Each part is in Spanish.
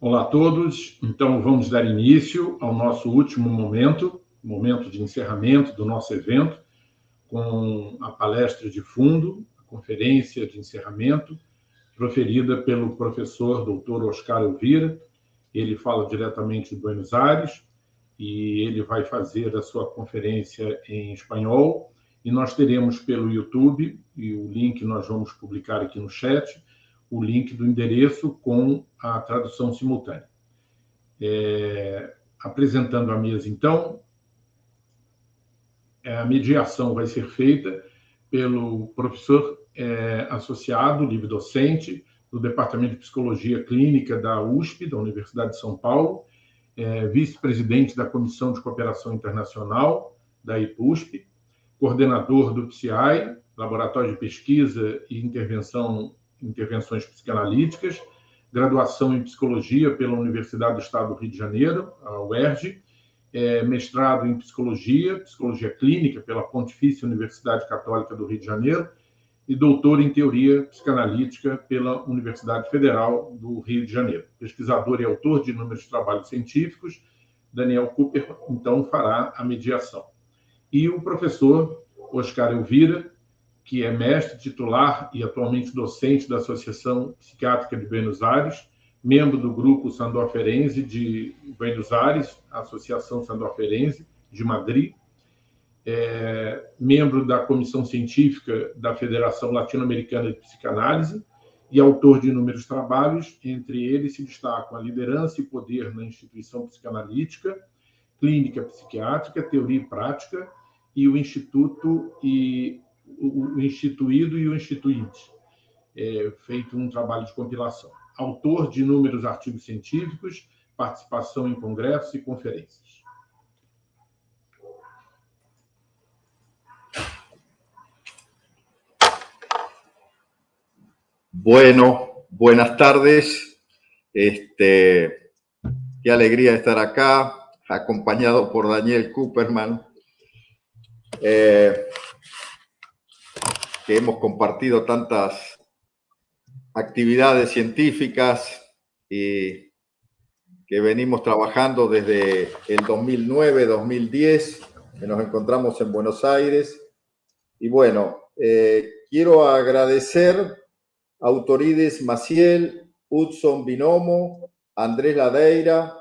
Olá a todos. Então, vamos dar início ao nosso último momento de encerramento do nosso evento, com a palestra de fundo, a conferência de encerramento, proferida pelo professor Dr. Oscar Elvira. Ele fala diretamente de Buenos Aires e ele vai fazer a sua conferência em espanhol. E nós teremos pelo YouTube, e o link nós vamos publicar aqui no chat, o link do endereço com a tradução simultânea. Apresentando a mesa, então, a mediação vai ser feita pelo professor associado, livre-docente, do Departamento de Psicologia Clínica da USP, da Universidade de São Paulo, vice-presidente da Comissão de Cooperação Internacional da IPUSP, coordenador do PSI, Laboratório de Pesquisa e Intervenções Psicanalíticas, graduação em Psicologia pela Universidade do Estado do Rio de Janeiro, a UERJ, mestrado em Psicologia Clínica pela Pontifícia Universidade Católica do Rio de Janeiro e doutor em Teoria Psicanalítica pela Universidade Federal do Rio de Janeiro. Pesquisador e autor de inúmeros trabalhos científicos, Daniel Cooper, então, fará a mediação. E o professor Oscar Elvira, que é mestre titular e atualmente docente da Associação Psiquiátrica de Buenos Aires, membro do Grupo Sandoferense de Buenos Aires, Associação Sandoferense de Madrid, membro da Comissão Científica da Federação Latino-Americana de Psicanálise e autor de inúmeros trabalhos, entre eles se destacam a liderança e poder na instituição psicanalítica, clínica psiquiátrica, teoria e prática, e o Instituto e o Instituído e o Instituinte, feito um trabalho de compilação. Autor de inúmeros artigos científicos, participação em congressos e conferências. Bueno, buenas tardes. Qué alegría estar acá, acompañado por Daniel Cooperman, que hemos compartido tantas actividades científicas y que venimos trabajando desde el 2009-2010, que nos encontramos en Buenos Aires. Y bueno, quiero agradecer a Autorides Maciel, Hudson Binomo, Andrés Ladeira,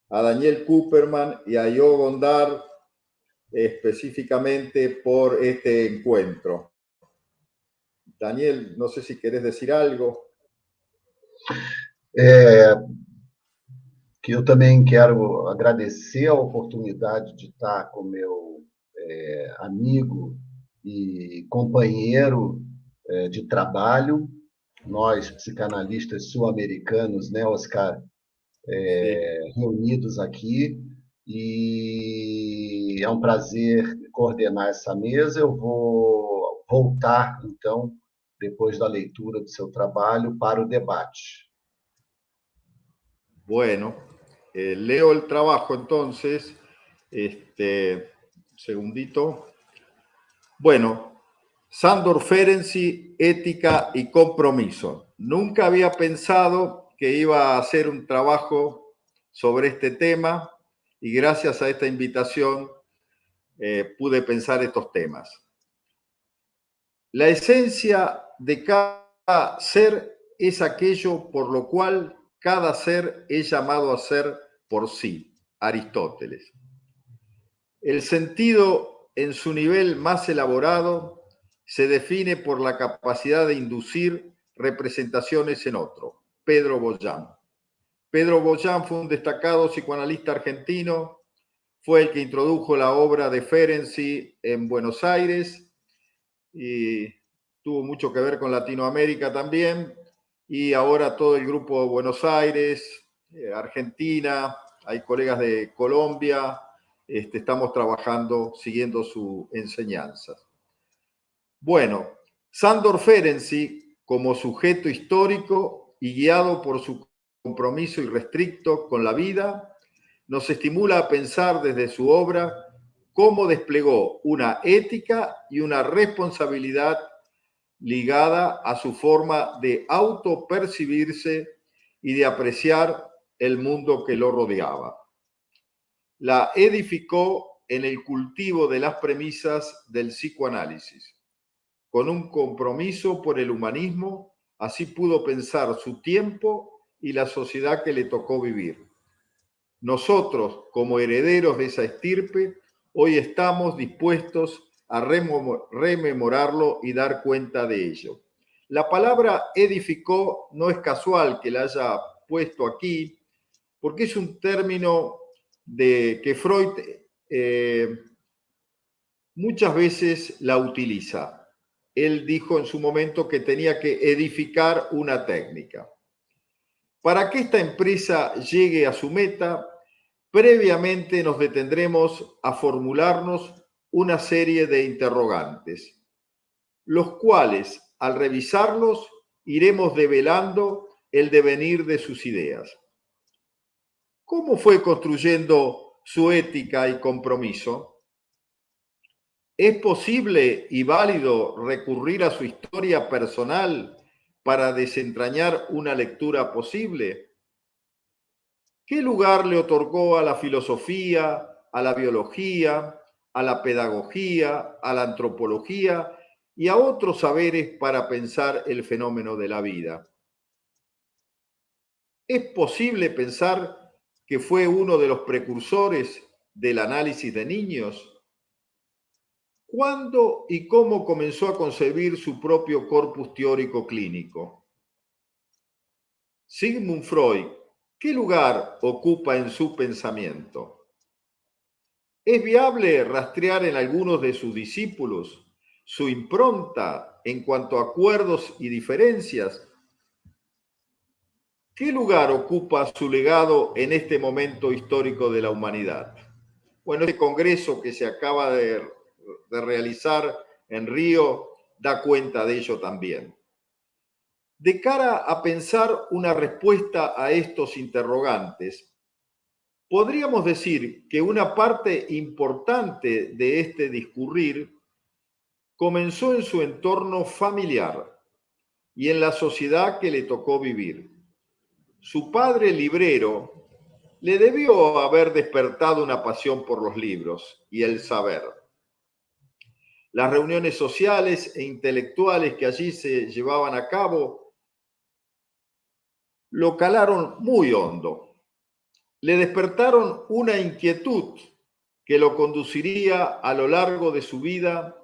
a Daniel Cooperman y a Yo Gondar específicamente por este encuentro. Daniel, no sé si querés decir algo. Que eu também quero agradecer a oportunidade de estar com meu amigo e companheiro de trabalho, nós psicanalistas sul-americanos, né, Oscar, reunidos aqui, e é um prazer coordenar essa mesa. Eu vou voltar, então, depois da leitura do seu trabalho, para o debate. Bueno, leo el trabajo entonces, segundito. Bueno, Sándor Ferenczi, ética y compromiso. Nunca había pensado que iba a hacer un trabajo sobre este tema y gracias a esta invitación pude pensar estos temas. La esencia de cada ser es aquello por lo cual cada ser es llamado a ser por sí. Aristóteles. El sentido en su nivel más elaborado se define por la capacidad de inducir representaciones en otro. Pedro Boyán. Pedro Boyán fue un destacado psicoanalista argentino, fue el que introdujo la obra de Ferenczi en Buenos Aires y tuvo mucho que ver con Latinoamérica también, y ahora todo el grupo de Buenos Aires, Argentina, hay colegas de Colombia, estamos trabajando, siguiendo sus enseñanzas. Bueno, Sándor Ferenczi, como sujeto histórico y guiado por su compromiso irrestricto con la vida, nos estimula a pensar desde su obra cómo desplegó una ética y una responsabilidad ligada a su forma de autopercibirse y de apreciar el mundo que lo rodeaba. La edificó en el cultivo de las premisas del psicoanálisis. Con un compromiso por el humanismo, así pudo pensar su tiempo y la sociedad que le tocó vivir. Nosotros, como herederos de esa estirpe, hoy estamos dispuestos a rememorarlo y dar cuenta de ello. La palabra edificó no es casual que la haya puesto aquí, porque es un término que Freud muchas veces la utiliza. Él dijo en su momento que tenía que edificar una técnica. Para que esta empresa llegue a su meta, previamente nos detendremos a formularnos una serie de interrogantes, los cuales, al revisarlos, iremos develando el devenir de sus ideas. ¿Cómo fue construyendo su ética y compromiso? ¿Es posible y válido recurrir a su historia personal para desentrañar una lectura posible? ¿Qué lugar le otorgó a la filosofía, a la biología, a la pedagogía, a la antropología y a otros saberes para pensar el fenómeno de la vida? ¿Es posible pensar que fue uno de los precursores del análisis de niños? ¿Cuándo y cómo comenzó a concebir su propio corpus teórico clínico? Sigmund Freud, ¿qué lugar ocupa en su pensamiento? ¿Es viable rastrear en algunos de sus discípulos su impronta en cuanto a acuerdos y diferencias? ¿Qué lugar ocupa su legado en este momento histórico de la humanidad? Bueno, este congreso que se acaba de realizar en Río da cuenta de ello también. De cara a pensar una respuesta a estos interrogantes, podríamos decir que una parte importante de este discurrir comenzó en su entorno familiar y en la sociedad que le tocó vivir. Su padre librero le debió haber despertado una pasión por los libros y el saber. Las reuniones sociales e intelectuales que allí se llevaban a cabo lo calaron muy hondo. Le despertaron una inquietud que lo conduciría a lo largo de su vida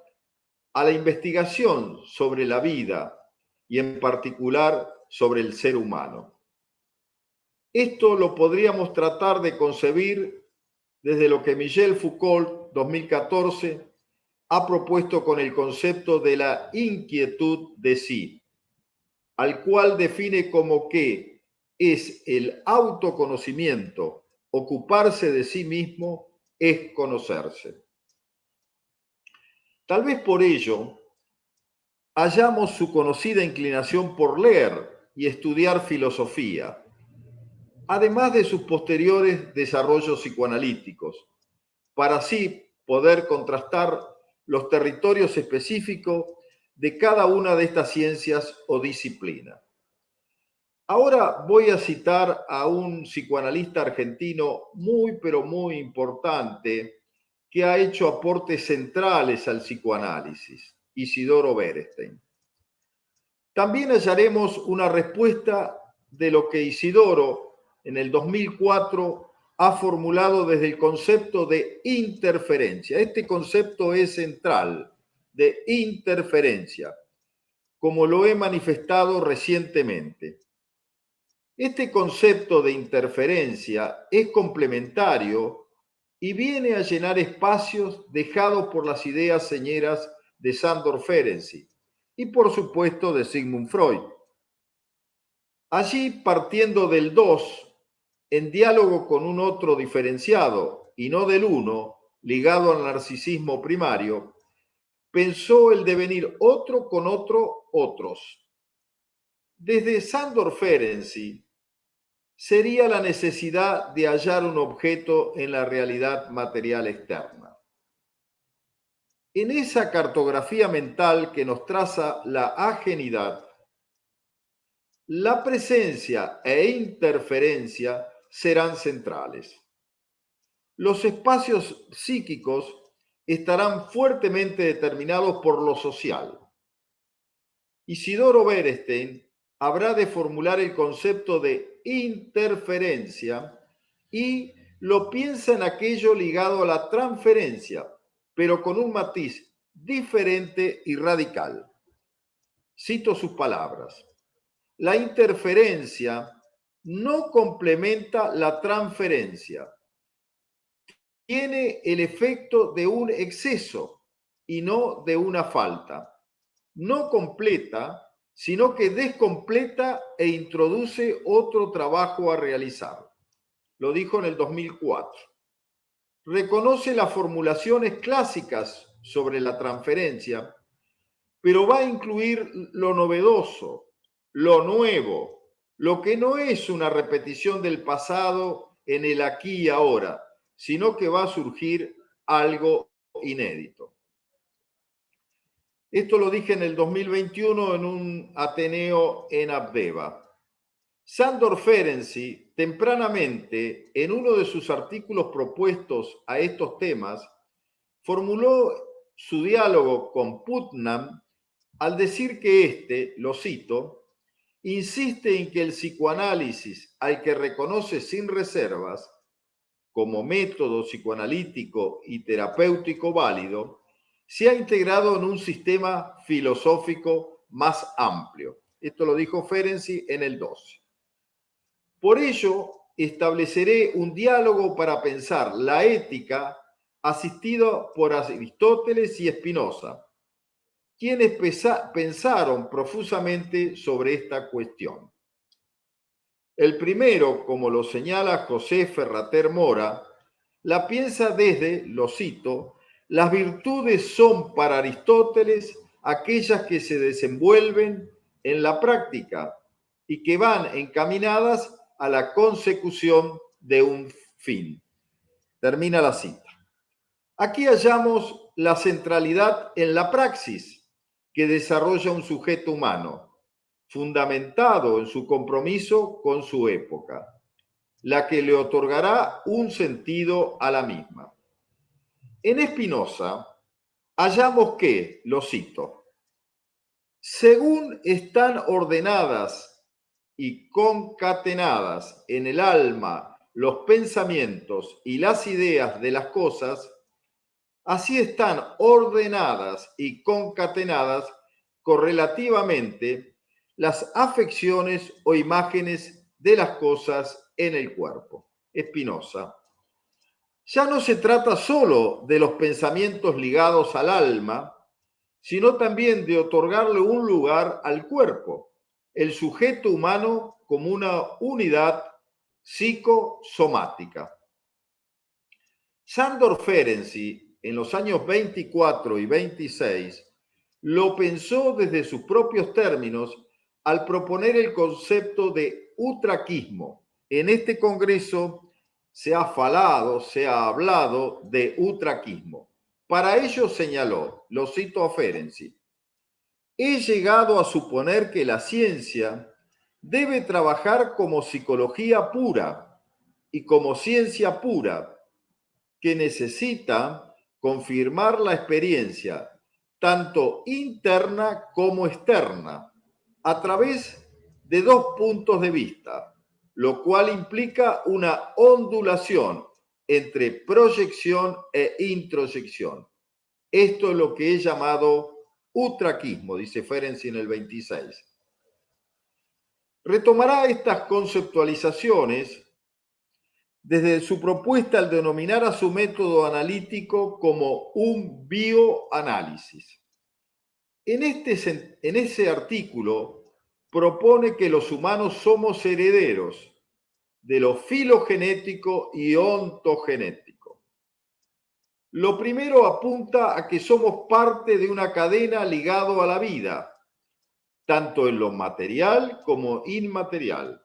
a la investigación sobre la vida y en particular sobre el ser humano. Esto lo podríamos tratar de concebir desde lo que Michel Foucault, 2014, ha propuesto con el concepto de la inquietud de sí, al cual define como que es el autoconocimiento, ocuparse de sí mismo es conocerse. Tal vez por ello hallamos su conocida inclinación por leer y estudiar filosofía, además de sus posteriores desarrollos psicoanalíticos, para así poder contrastar los territorios específicos de cada una de estas ciencias o disciplinas. Ahora voy a citar a un psicoanalista argentino muy, pero muy importante que ha hecho aportes centrales al psicoanálisis, Isidoro Berenstein. También hallaremos una respuesta de lo que Isidoro en el 2004 ha formulado desde el concepto de interferencia. Este concepto es central, de interferencia, como lo he manifestado recientemente. Este concepto de interferencia es complementario y viene a llenar espacios dejados por las ideas señeras de Sándor Ferenczi y, por supuesto, de Sigmund Freud. Allí, partiendo del dos, en diálogo con un otro diferenciado y no del uno, ligado al narcisismo primario, pensó el devenir otro con otro, otros. Desde Sándor Ferenczi sería la necesidad de hallar un objeto en la realidad material externa. En esa cartografía mental que nos traza la ajenidad, la presencia e interferencia serán centrales. Los espacios psíquicos estarán fuertemente determinados por lo social. Isidoro Berenstein habrá de formular el concepto de interferencia y lo piensa en aquello ligado a la transferencia, pero con un matiz diferente y radical. Cito sus palabras. La interferencia no complementa la transferencia. Tiene el efecto de un exceso y no de una falta. No completa, sino que descompleta e introduce otro trabajo a realizar. Lo dijo en el 2004. Reconoce las formulaciones clásicas sobre la transferencia, pero va a incluir lo novedoso, lo nuevo, lo que no es una repetición del pasado en el aquí y ahora, sino que va a surgir algo inédito. Esto lo dije en el 2021 en un Ateneo en Abdeva. Sándor Ferenczi, tempranamente, en uno de sus artículos propuestos a estos temas, formuló su diálogo con Putnam al decir que éste, lo cito, insiste en que el psicoanálisis, al que reconoce sin reservas, como método psicoanalítico y terapéutico válido, se ha integrado en un sistema filosófico más amplio. Esto lo dijo Ferenczi en el 12. Por ello, estableceré un diálogo para pensar la ética asistido por Aristóteles y Spinoza, quienes pensaron profusamente sobre esta cuestión. El primero, como lo señala José Ferrater Mora, la piensa desde, lo cito, las virtudes son para Aristóteles aquellas que se desenvuelven en la práctica y que van encaminadas a la consecución de un fin. Termina la cita. Aquí hallamos la centralidad en la praxis que desarrolla un sujeto humano, fundamentado en su compromiso con su época, la que le otorgará un sentido a la misma. En Spinoza hallamos que, lo cito, según están ordenadas y concatenadas en el alma los pensamientos y las ideas de las cosas, así están ordenadas y concatenadas correlativamente las afecciones o imágenes de las cosas en el cuerpo. Spinoza. Ya no se trata solo de los pensamientos ligados al alma, sino también de otorgarle un lugar al cuerpo, el sujeto humano como una unidad psicosomática. Sándor Ferenczi, en los años 24 y 26, lo pensó desde sus propios términos al proponer el concepto de utraquismo. En este congreso se ha hablado de utraquismo. Para ello señaló, lo cito a Ferenczi, he llegado a suponer que la ciencia debe trabajar como psicología pura y como ciencia pura, que necesita confirmar la experiencia, tanto interna como externa, a través de dos puntos de vista, lo cual implica una ondulación entre proyección e introyección. Esto es lo que he llamado utraquismo, dice Ferenczi en el 26. Retomará estas conceptualizaciones desde su propuesta al denominar a su método analítico como un bioanálisis. En ese artículo propone que los humanos somos herederos de lo filogenético y ontogenético. Lo primero apunta a que somos parte de una cadena ligado a la vida, tanto en lo material como inmaterial.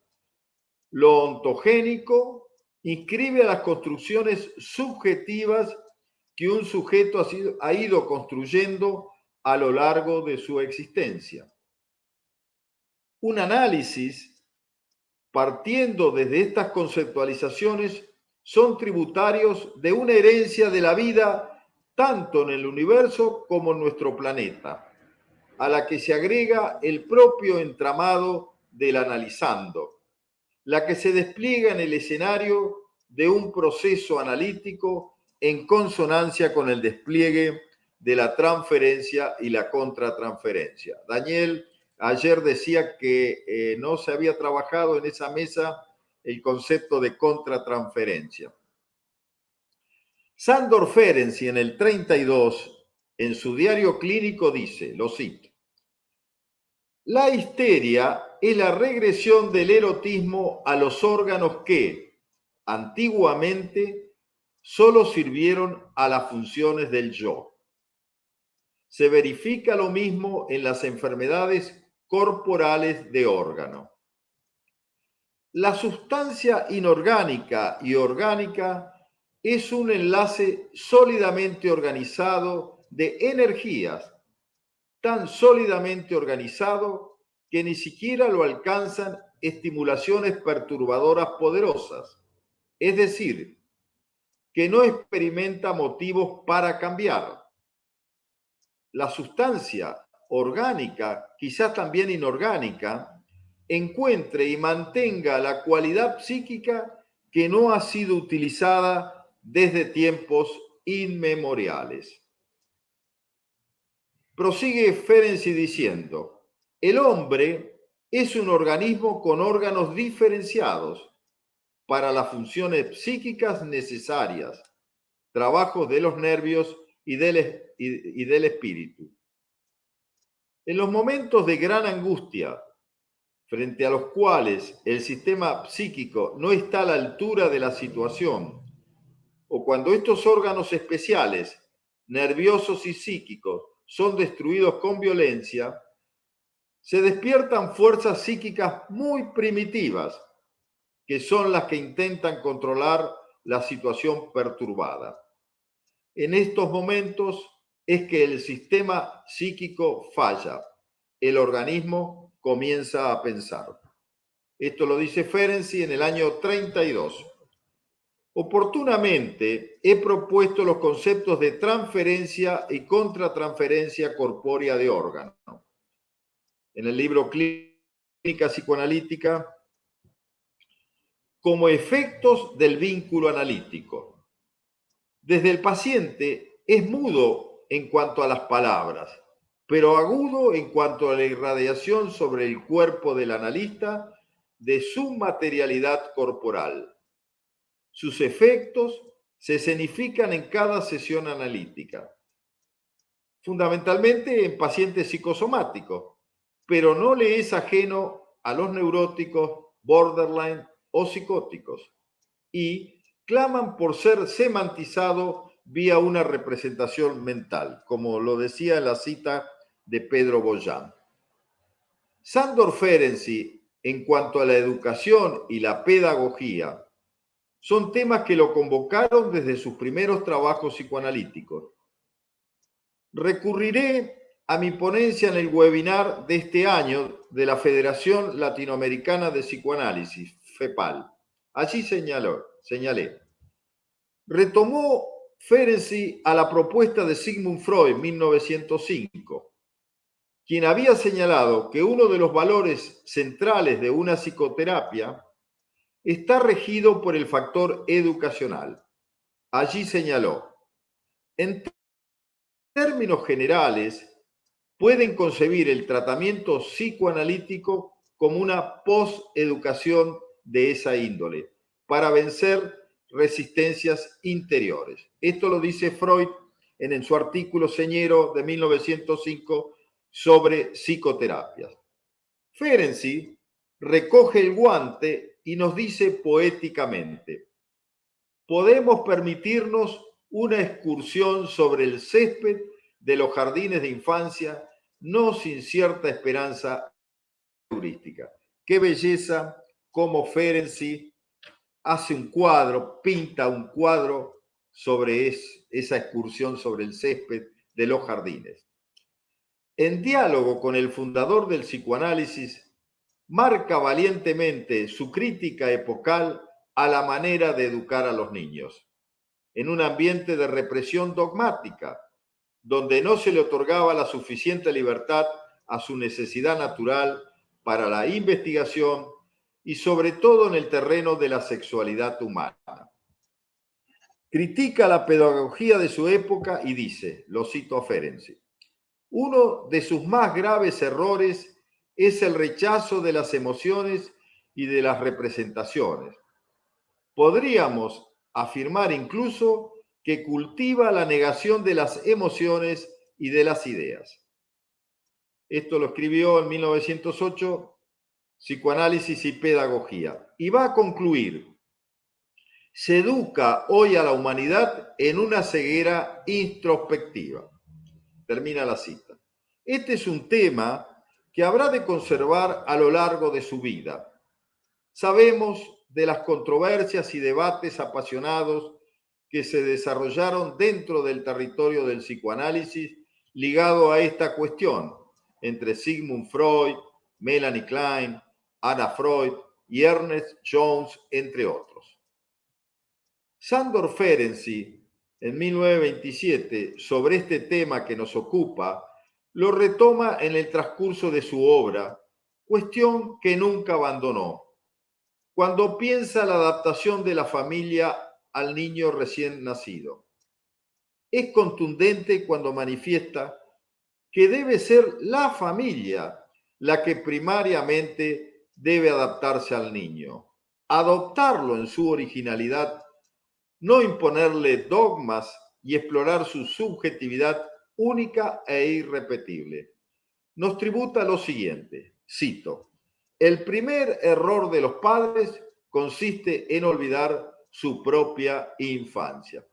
Lo ontogénico inscribe a las construcciones subjetivas que un sujeto ha ido construyendo a lo largo de su existencia. Un análisis partiendo desde estas conceptualizaciones, son tributarios de una herencia de la vida tanto en el universo como en nuestro planeta, a la que se agrega el propio entramado del analizando, la que se despliega en el escenario de un proceso analítico en consonancia con el despliegue de la transferencia y la contratransferencia. Daniel ayer decía que no se había trabajado en esa mesa el concepto de contratransferencia. Sándor Ferenczi en el 32, en su diario clínico dice, lo cito: la histeria es la regresión del erotismo a los órganos que, antiguamente, solo sirvieron a las funciones del yo. Se verifica lo mismo en las enfermedades corporales de órgano. La sustancia inorgánica y orgánica es un enlace sólidamente organizado de energías, tan sólidamente organizado que ni siquiera lo alcanzan estimulaciones perturbadoras poderosas, es decir, que no experimenta motivos para cambiar. La sustancia orgánica, quizás también inorgánica, encuentre y mantenga la cualidad psíquica que no ha sido utilizada desde tiempos inmemoriales. Prosigue Ferenczi diciendo, el hombre es un organismo con órganos diferenciados para las funciones psíquicas necesarias, trabajos de los nervios y del espíritu. En los momentos de gran angustia, frente a los cuales el sistema psíquico no está a la altura de la situación, o cuando estos órganos especiales, nerviosos y psíquicos, son destruidos con violencia, se despiertan fuerzas psíquicas muy primitivas, que son las que intentan controlar la situación perturbada. En estos momentos es que el sistema psíquico falla, el organismo comienza a pensar. Esto lo dice Ferenczi en el año 32. Oportunamente he propuesto los conceptos de transferencia y contratransferencia corpórea de órgano. En el libro Clínica Psicoanalítica, como efectos del vínculo analítico. Desde el paciente es mudo en cuanto a las palabras, pero agudo en cuanto a la irradiación sobre el cuerpo del analista de su materialidad corporal. Sus efectos se escenifican en cada sesión analítica, fundamentalmente en pacientes psicosomáticos, pero no le es ajeno a los neuróticos, borderline o psicóticos, y claman por ser semantizado vía una representación mental, como lo decía en la cita de Pedro Bojan. Sándor Ferenczi, en cuanto a la educación y la pedagogía, son temas que lo convocaron desde sus primeros trabajos psicoanalíticos. Recurriré a mi ponencia en el webinar de este año de la Federación Latinoamericana de Psicoanálisis, FEPAL. Allí señalé. Retomó Ferenczi a la propuesta de Sigmund Freud en 1905, quien había señalado que uno de los valores centrales de una psicoterapia está regido por el factor educacional. Allí señaló, en términos generales, pueden concebir el tratamiento psicoanalítico como una posteducación de esa índole, para vencer resistencias interiores. Esto lo dice Freud en su artículo señero de 1905 sobre psicoterapias. Ferenczi recoge el guante y nos dice poéticamente, podemos permitirnos una excursión sobre el césped de los jardines de infancia, no sin cierta esperanza heurística. Qué belleza cómo Ferenczi hace un cuadro, pinta un cuadro sobre esa excursión sobre el césped de los jardines. En diálogo con el fundador del psicoanálisis, marca valientemente su crítica epocal a la manera de educar a los niños, en un ambiente de represión dogmática, donde no se le otorgaba la suficiente libertad a su necesidad natural para la investigación y sobre todo en el terreno de la sexualidad humana. Critica la pedagogía de su época y dice, lo cito a Ferenczi, uno de sus más graves errores es el rechazo de las emociones y de las representaciones. Podríamos afirmar incluso que cultiva la negación de las emociones y de las ideas. Esto lo escribió en 1908, Psicoanálisis y Pedagogía. Y va a concluir, se educa hoy a la humanidad en una ceguera introspectiva. Termina la cita. Este es un tema que habrá de conservar a lo largo de su vida. Sabemos de las controversias y debates apasionados que se desarrollaron dentro del territorio del psicoanálisis ligado a esta cuestión entre Sigmund Freud, Melanie Klein, Anna Freud y Ernest Jones, entre otros. Sándor Ferenczi, en 1927, sobre este tema que nos ocupa, lo retoma en el transcurso de su obra, cuestión que nunca abandonó, cuando piensa la adaptación de la familia al niño recién nacido. Es contundente cuando manifiesta que debe ser la familia la que primariamente debe adaptarse al niño, adoptarlo en su originalidad, no imponerle dogmas y explorar su subjetividad única e irrepetible. Nos tributa lo siguiente, cito, el primer error de los padres consiste en olvidar su propia infancia.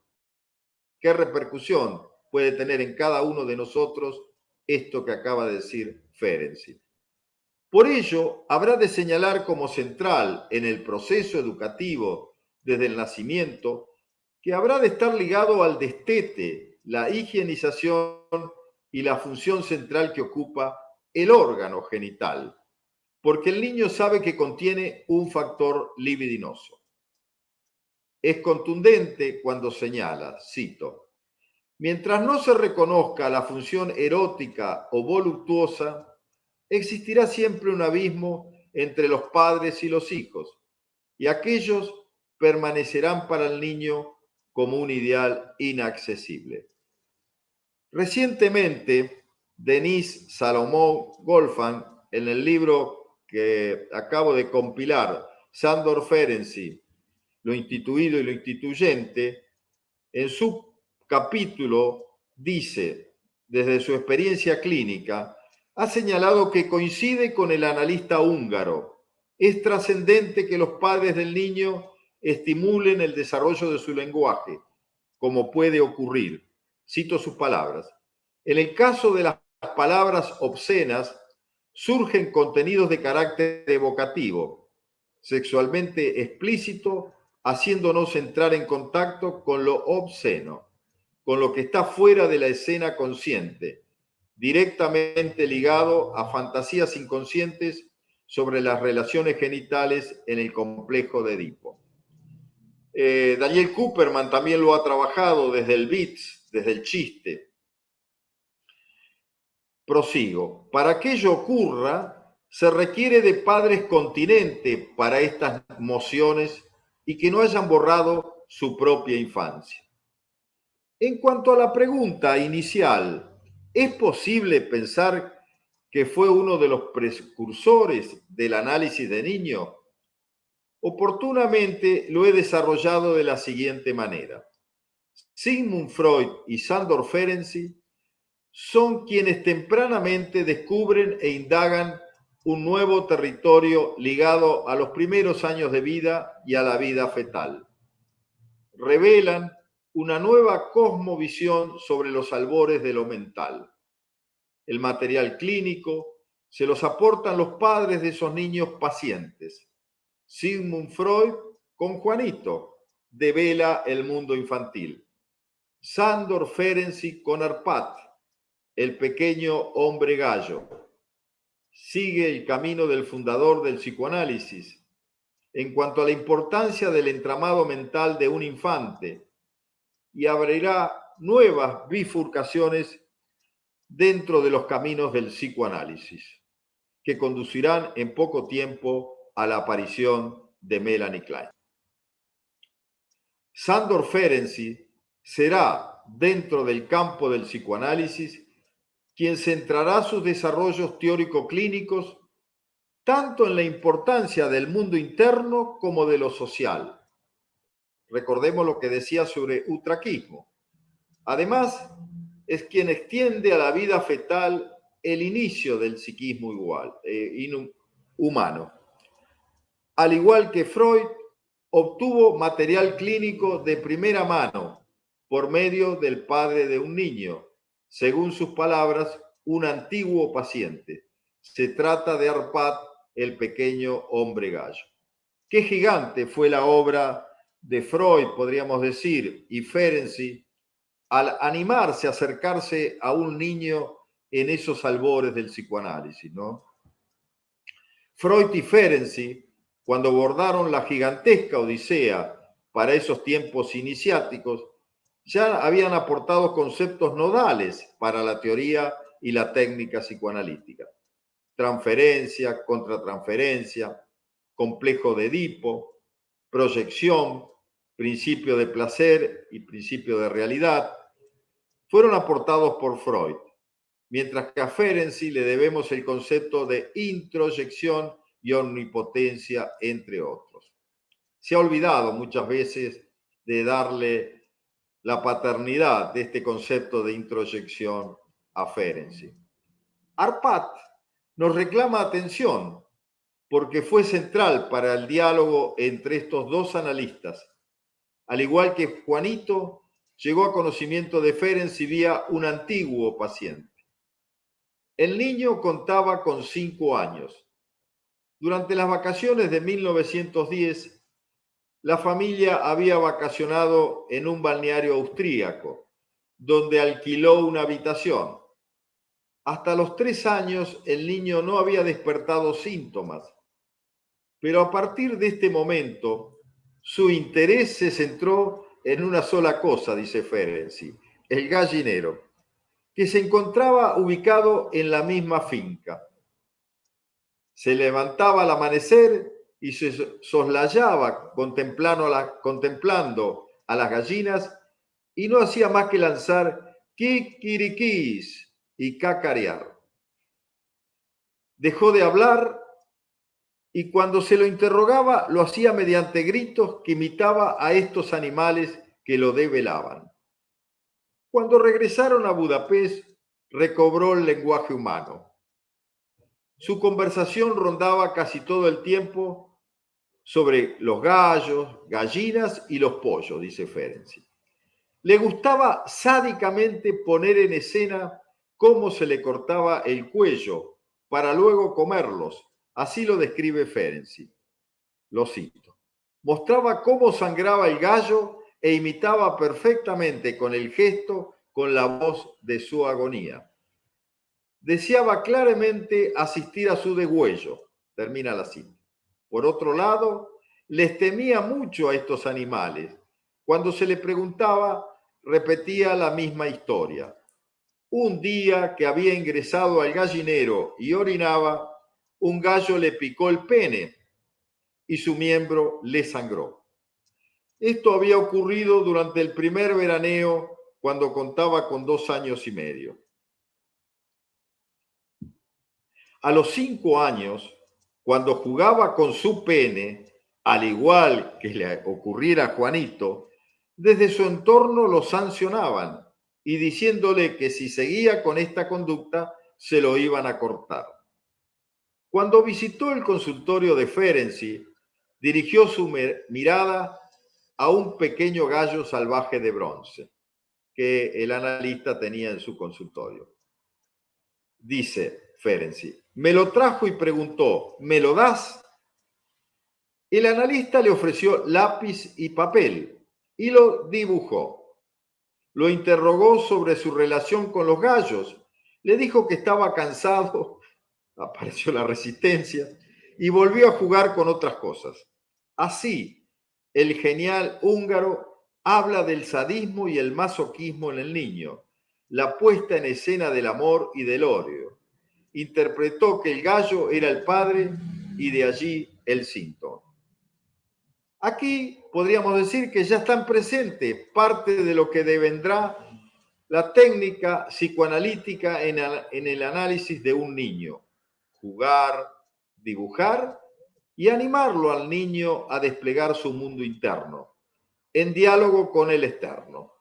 ¿Qué repercusión puede tener en cada uno de nosotros esto que acaba de decir Ferenczi? Por ello, habrá de señalar como central en el proceso educativo desde el nacimiento que habrá de estar ligado al destete, la higienización y la función central que ocupa el órgano genital, porque el niño sabe que contiene un factor libidinoso. Es contundente cuando señala, cito, mientras no se reconozca la función erótica o voluptuosa, existirá siempre un abismo entre los padres y los hijos, y aquellos permanecerán para el niño como un ideal inaccesible. Recientemente, Denise Salomón Golfan, en el libro que acabo de compilar, Sándor Ferenczi, lo instituido y lo instituyente, en su capítulo dice, desde su experiencia clínica, ha señalado que coincide con el analista húngaro. Es trascendente que los padres del niño estimulen el desarrollo de su lenguaje, como puede ocurrir. Cito sus palabras. En el caso de las palabras obscenas, surgen contenidos de carácter evocativo, sexualmente explícito, haciéndonos entrar en contacto con lo obsceno, con lo que está fuera de la escena consciente, directamente ligado a fantasías inconscientes sobre las relaciones genitales en el complejo de Edipo. Daniel Cooperman también lo ha trabajado desde el bits, desde el chiste. Prosigo. Para que ello ocurra, se requiere de padres continentes para estas mociones y que no hayan borrado su propia infancia. En cuanto a la pregunta inicial, ¿es posible pensar que fue uno de los precursores del análisis de niño? Oportunamente lo he desarrollado de la siguiente manera. Sigmund Freud y Sándor Ferenczi son quienes tempranamente descubren e indagan un nuevo territorio ligado a los primeros años de vida y a la vida fetal. Revelan una nueva cosmovisión sobre los albores de lo mental. El material clínico se los aportan los padres de esos niños pacientes. Sigmund Freud con Juanito devela el mundo infantil. Sándor Ferenczi con Arpad, el pequeño hombre gallo. sigue el camino del fundador del psicoanálisis en cuanto a la importancia del entramado mental de un infante y abrirá nuevas bifurcaciones dentro de los caminos del psicoanálisis, que conducirán en poco tiempo a la aparición de Melanie Klein. Sándor Ferenczi será, dentro del campo del psicoanálisis, quien centrará sus desarrollos teórico-clínicos tanto en la importancia del mundo interno como de lo social. Recordemos lo que decía sobre utraquismo. Además, es quien extiende a la vida fetal el inicio del psiquismo humano. Al igual que Freud, obtuvo material clínico de primera mano por medio del padre de un niño, según sus palabras, un antiguo paciente. Se trata de Arpad, el pequeño hombre gallo. Qué gigante fue la obra de Freud, podríamos decir, y Ferenczi, al animarse a acercarse a un niño en esos albores del psicoanálisis, ¿no? Freud y Ferenczi, cuando bordaron la gigantesca odisea para esos tiempos iniciáticos, ya habían aportado conceptos nodales para la teoría y la técnica psicoanalítica. Transferencia, contratransferencia, complejo de Edipo, proyección, principio de placer y principio de realidad, fueron aportados por Freud, mientras que a Ferenczi le debemos el concepto de introyección y omnipotencia, entre otros. Se ha olvidado muchas veces de darle la paternidad de este concepto de introyección a Ferenczi. Arpad nos reclama atención porque fue central para el diálogo entre estos dos analistas. Al igual que Juanito, llegó a conocimiento de Ferenczi vía un antiguo paciente. El niño contaba con 5 años. Durante las vacaciones de 1910, la familia había vacacionado en un balneario austríaco, donde alquiló una habitación. Hasta los 3 años el niño no había despertado síntomas, pero a partir de este momento su interés se centró en una sola cosa, dice Ferenczi, el gallinero, que se encontraba ubicado en la misma finca. Se levantaba al amanecer y se soslayaba contemplando a las gallinas y no hacía más que lanzar kikirikís y cacarear. Dejó de hablar y cuando se lo interrogaba lo hacía mediante gritos que imitaba a estos animales que lo develaban. Cuando regresaron a Budapest, recobró el lenguaje humano. Su conversación rondaba casi todo el tiempo sobre los gallos, gallinas y los pollos, dice Ferenczi. Le gustaba sádicamente poner en escena cómo se le cortaba el cuello para luego comerlos. Así lo describe Ferenczi. Lo cito. Mostraba cómo sangraba el gallo e imitaba perfectamente con el gesto, con la voz de su agonía. Deseaba claramente asistir a su degüello. Termina la cita. Por otro lado, les temía mucho a estos animales. Cuando se le preguntaba, repetía la misma historia. Un día que había ingresado al gallinero y orinaba, un gallo le picó el pene y su miembro le sangró. Esto había ocurrido durante el primer veraneo cuando contaba con 2 años y medio. A los 5 años, cuando jugaba con su pene, al igual que le ocurriera a Juanito, desde su entorno lo sancionaban y diciéndole que si seguía con esta conducta se lo iban a cortar. Cuando visitó el consultorio de Ferenczi, dirigió su mirada a un pequeño gallo salvaje de bronce que el analista tenía en su consultorio. Dice Ferenczi, me lo trajo y preguntó, ¿me lo das? El analista le ofreció lápiz y papel y lo dibujó. Lo interrogó sobre su relación con los gallos. Le dijo que estaba cansado apareció la resistencia, y volvió a jugar con otras cosas. Así, el genial húngaro habla del sadismo y el masoquismo en el niño, la puesta en escena del amor y del odio. Interpretó que el gallo era el padre y de allí el síntoma. Aquí podríamos decir que ya están presentes parte de lo que devendrá la técnica psicoanalítica en el análisis de un niño. Jugar, dibujar y animarlo al niño a desplegar su mundo interno, en diálogo con el externo.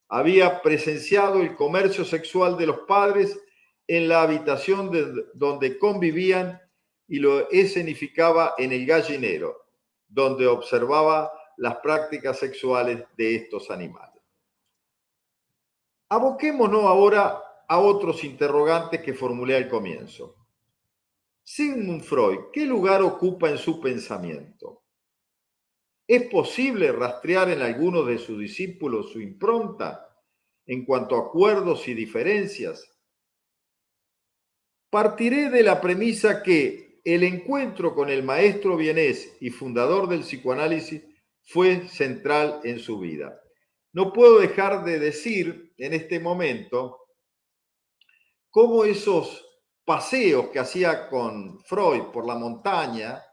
Había presenciado el comercio sexual de los padres en la habitación donde convivían y lo escenificaba en el gallinero, donde observaba las prácticas sexuales de estos animales. Aboquémonos ahora a otros interrogantes que formulé al comienzo. Sigmund Freud, ¿qué lugar ocupa en su pensamiento? ¿Es posible rastrear en algunos de sus discípulos su impronta en cuanto a acuerdos y diferencias? Partiré de la premisa que el encuentro con el maestro vienés y fundador del psicoanálisis fue central en su vida. No puedo dejar de decir en este momento cómo esos paseos que hacía con Freud por la montaña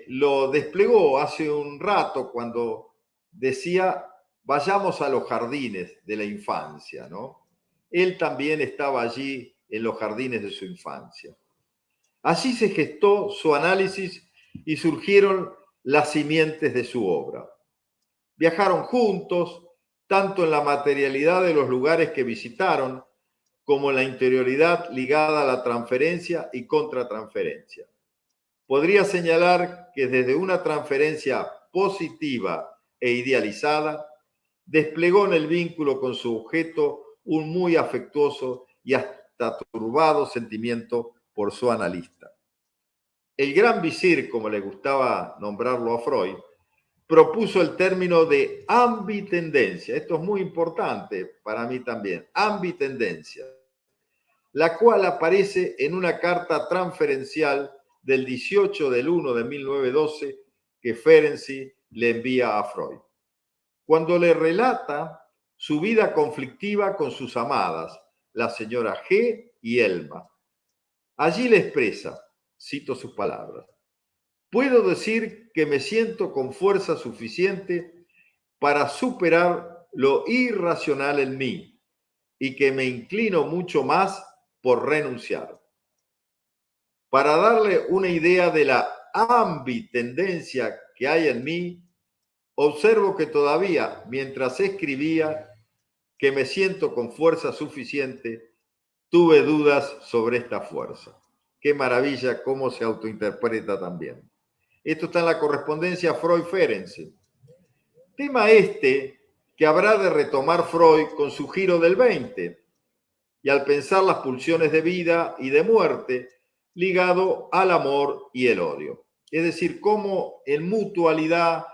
lo desplegó hace un rato cuando decía vayamos a los jardines de la infancia, ¿no? Él también estaba allí en los jardines de su infancia. Así se gestó su análisis y surgieron las simientes de su obra. Viajaron juntos, tanto en la materialidad de los lugares que visitaron, como en la interioridad ligada a la transferencia y contratransferencia. Podría señalar que desde una transferencia positiva e idealizada, desplegó en el vínculo con su objeto un muy afectuoso y hasta turbado sentimiento por su analista. El gran visir, como le gustaba nombrarlo a Freud, propuso el término de ambitendencia. Esto es muy importante para mí también, ambitendencia, la cual aparece en una carta transferencial del 18 del 1 de 1912 que Ferenczi le envía a Freud, cuando le relata su vida conflictiva con sus amadas, la señora G y Elma. Allí le expresa, cito sus palabras, puedo decir que me siento con fuerza suficiente para superar lo irracional en mí y que me inclino mucho más por renunciar. Para darle una idea de la ambitendencia que hay en mí, observo que todavía, mientras escribía que me siento con fuerza suficiente, tuve dudas sobre esta fuerza. Qué maravilla cómo se autointerpreta también. Esto está en la correspondencia Freud-Ferenczi. Tema este que habrá de retomar Freud con su giro del 20 y al pensar las pulsiones de vida y de muerte ligado al amor y el odio. Es decir, cómo en mutualidad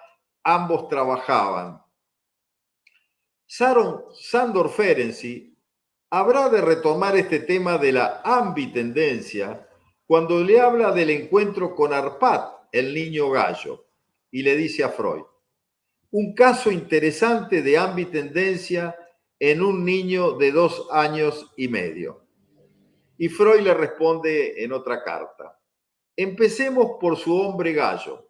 ambos trabajaban. Sándor Ferenczi habrá de retomar este tema de la ambitendencia cuando le habla del encuentro con Arpad, el niño gallo, y le dice a Freud, un caso interesante de ambitendencia en un niño de 2 años y medio. Y Freud le responde en otra carta, empecemos por su hombre gallo.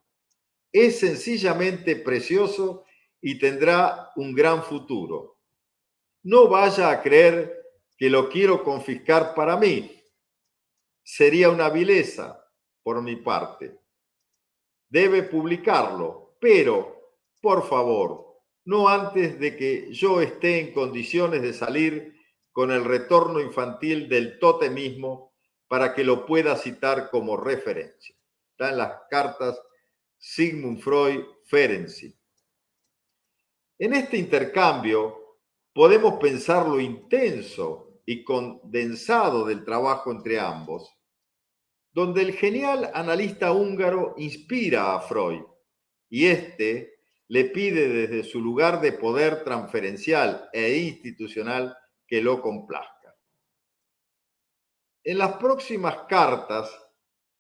Es sencillamente precioso y tendrá un gran futuro. No vaya a creer que lo quiero confiscar para mí. Sería una vileza por mi parte. Debe publicarlo, pero, por favor, no antes de que yo esté en condiciones de salir con el retorno infantil del totemismo para que lo pueda citar como referencia. Está en las cartas Sigmund Freud-Ferenczi. En este intercambio podemos pensar lo intenso y condensado del trabajo entre ambos, donde el genial analista húngaro inspira a Freud y éste le pide desde su lugar de poder transferencial e institucional que lo complazca. En las próximas cartas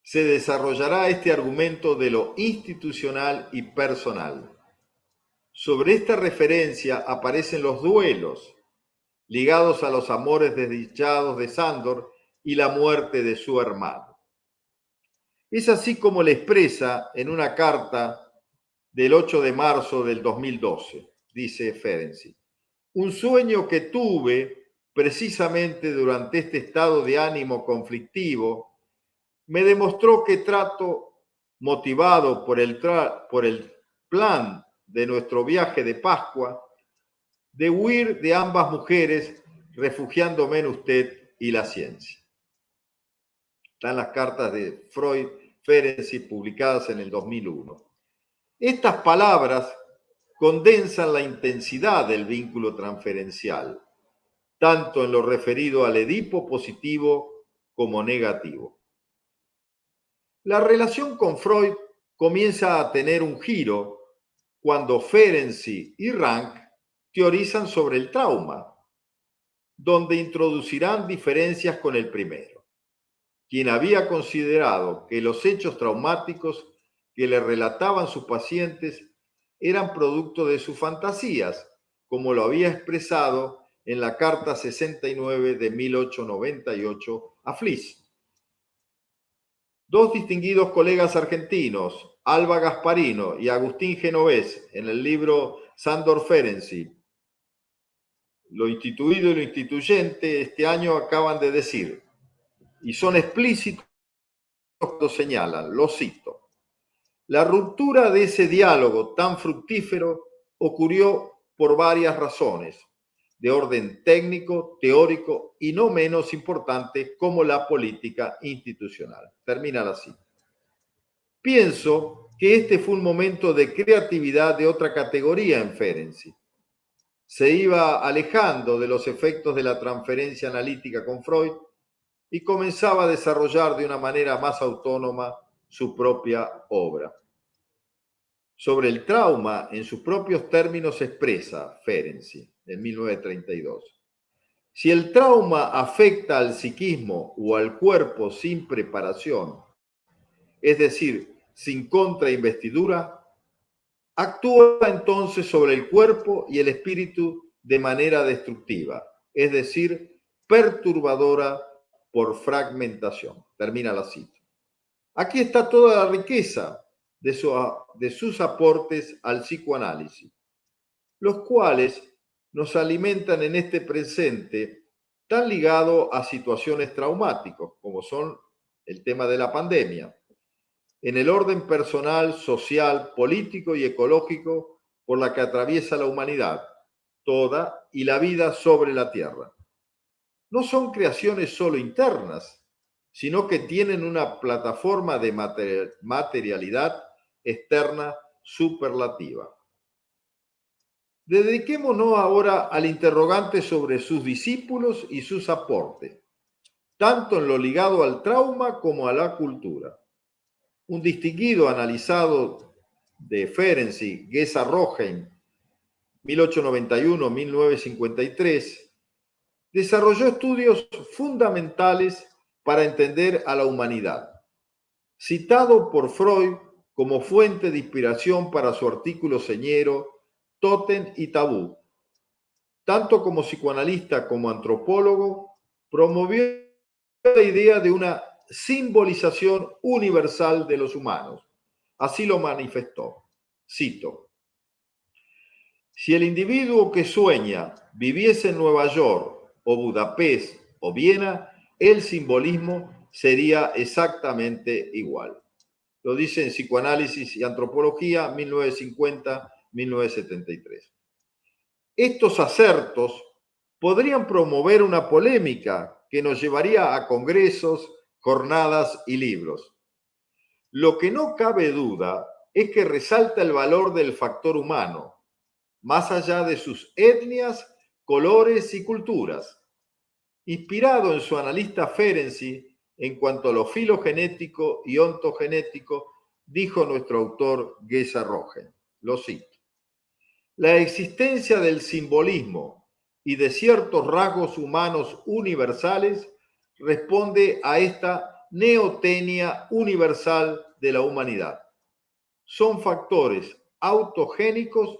se desarrollará este argumento de lo institucional y personal. Sobre esta referencia aparecen los duelos, ligados a los amores desdichados de Sándor y la muerte de su hermano. Es así como le expresa en una carta del 8 de marzo del 2012, dice Ferenczi: un sueño que tuve precisamente durante este estado de ánimo conflictivo me demostró que trato, motivado por el plan de nuestro viaje de Pascua, de huir de ambas mujeres, refugiándome en usted y la ciencia. Están las cartas de Freud, Ferenczi, publicadas en el 2001. Estas palabras condensan la intensidad del vínculo transferencial, tanto en lo referido al Edipo positivo como negativo. La relación con Freud comienza a tener un giro cuando Ferenczi y Rank teorizan sobre el trauma, donde introducirán diferencias con el primero, quien había considerado que los hechos traumáticos que le relataban sus pacientes eran producto de sus fantasías, como lo había expresado en la Carta 69 de 1898 a Fliess. Dos distinguidos colegas argentinos, Alba Gasparino y Agustín Genovés, en el libro Sándor Ferenczi, lo instituido y lo instituyente, este año acaban de decir, y son explícitos cuando señalan, lo cito: la ruptura de ese diálogo tan fructífero ocurrió por varias razones, de orden técnico, teórico y no menos importante como la política institucional. Termina la cita. Pienso que este fue un momento de creatividad de otra categoría en Ferenczi. Se iba alejando de los efectos de la transferencia analítica con Freud y comenzaba a desarrollar de una manera más autónoma su propia obra. Sobre el trauma, en sus propios términos, expresa Ferenczi, en 1932. Si el trauma afecta al psiquismo o al cuerpo sin preparación, es decir, sin contrainvestidura, actúa entonces sobre el cuerpo y el espíritu de manera destructiva, es decir, perturbadora por fragmentación. Termina la cita. Aquí está toda la riqueza de sus aportes al psicoanálisis, los cuales nos alimentan en este presente tan ligado a situaciones traumáticas como son el tema de la pandemia, en el orden personal, social, político y ecológico por la que atraviesa la humanidad toda y la vida sobre la Tierra. No son creaciones solo internas, sino que tienen una plataforma de materialidad externa superlativa. Dediquémonos ahora al interrogante sobre sus discípulos y sus aportes, tanto en lo ligado al trauma como a la cultura. Un distinguido analizado de Ferenczi, Geza Rohem, 1891-1953, desarrolló estudios fundamentales para entender a la humanidad. Citado por Freud como fuente de inspiración para su artículo señero Tótem y Tabú, tanto como psicoanalista como antropólogo, promovió la idea de una simbolización universal de los humanos. Así lo manifestó. Cito: si el individuo que sueña viviese en Nueva York o Budapest o Viena, el simbolismo sería exactamente igual. Lo dice en Psicoanálisis y Antropología, 1950-1973. Estos acertos podrían promover una polémica que nos llevaría a congresos, jornadas y libros. Lo que no cabe duda es que resalta el valor del factor humano, más allá de sus etnias, colores y culturas. Inspirado en su analista Ferenczi en cuanto a lo filogenético y ontogenético, dijo nuestro autor Geza Rohem, lo cito: la existencia del simbolismo y de ciertos rasgos humanos universales responde a esta neotenia universal de la humanidad. Son factores autogénicos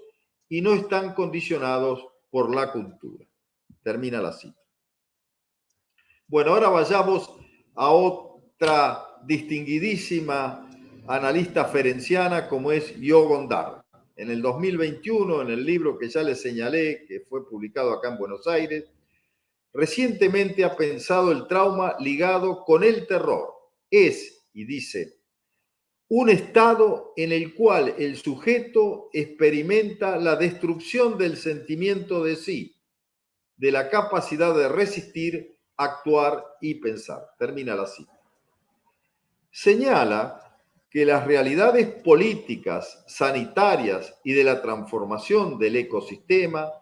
y no están condicionados por la cultura. Termina la cita. Bueno, ahora vayamos a otra distinguidísima analista ferenciana como es Jo Gondar. En el 2021, en el libro que ya les señalé, que fue publicado acá en Buenos Aires, recientemente ha pensado el trauma ligado con el terror. Es, y dice, un estado en el cual el sujeto experimenta la destrucción del sentimiento de sí, de la capacidad de resistir, actuar y pensar. Termina la cita. Señala que las realidades políticas, sanitarias y de la transformación del ecosistema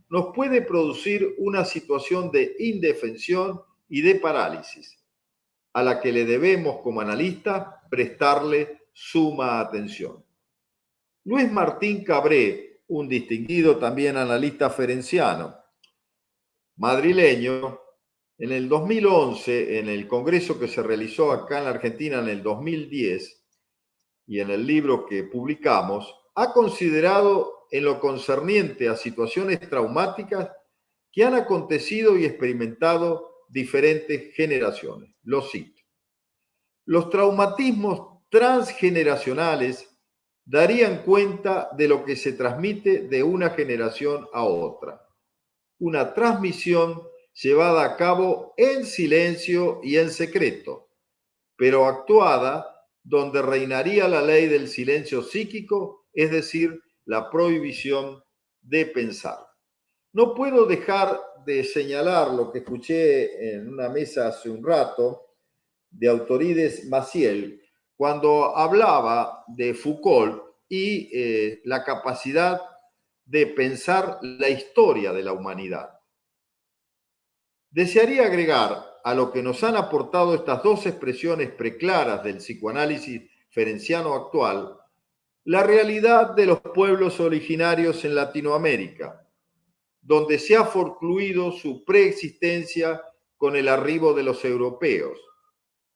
nos puede producir una situación de indefensión y de parálisis, a la que le debemos como analistas prestarle suma atención. Luis Martín Cabré, un distinguido también analista ferenciano, madrileño, en el 2011, en el congreso que se realizó acá en la Argentina en el 2010, y en el libro que publicamos, ha considerado en lo concerniente a situaciones traumáticas que han acontecido y experimentado diferentes generaciones. Lo cito. Los traumatismos transgeneracionales darían cuenta de lo que se transmite de una generación a otra. Una transmisión llevada a cabo en silencio y en secreto, pero actuada donde reinaría la ley del silencio psíquico, es decir, la prohibición de pensar. No puedo dejar de señalar lo que escuché en una mesa hace un rato de Autorides Maciel, cuando hablaba de Foucault y la capacidad de pensar la historia de la humanidad. Desearía agregar a lo que nos han aportado estas dos expresiones preclaras del psicoanálisis ferenciano actual, la realidad de los pueblos originarios en Latinoamérica, donde se ha forcluido su preexistencia con el arribo de los europeos,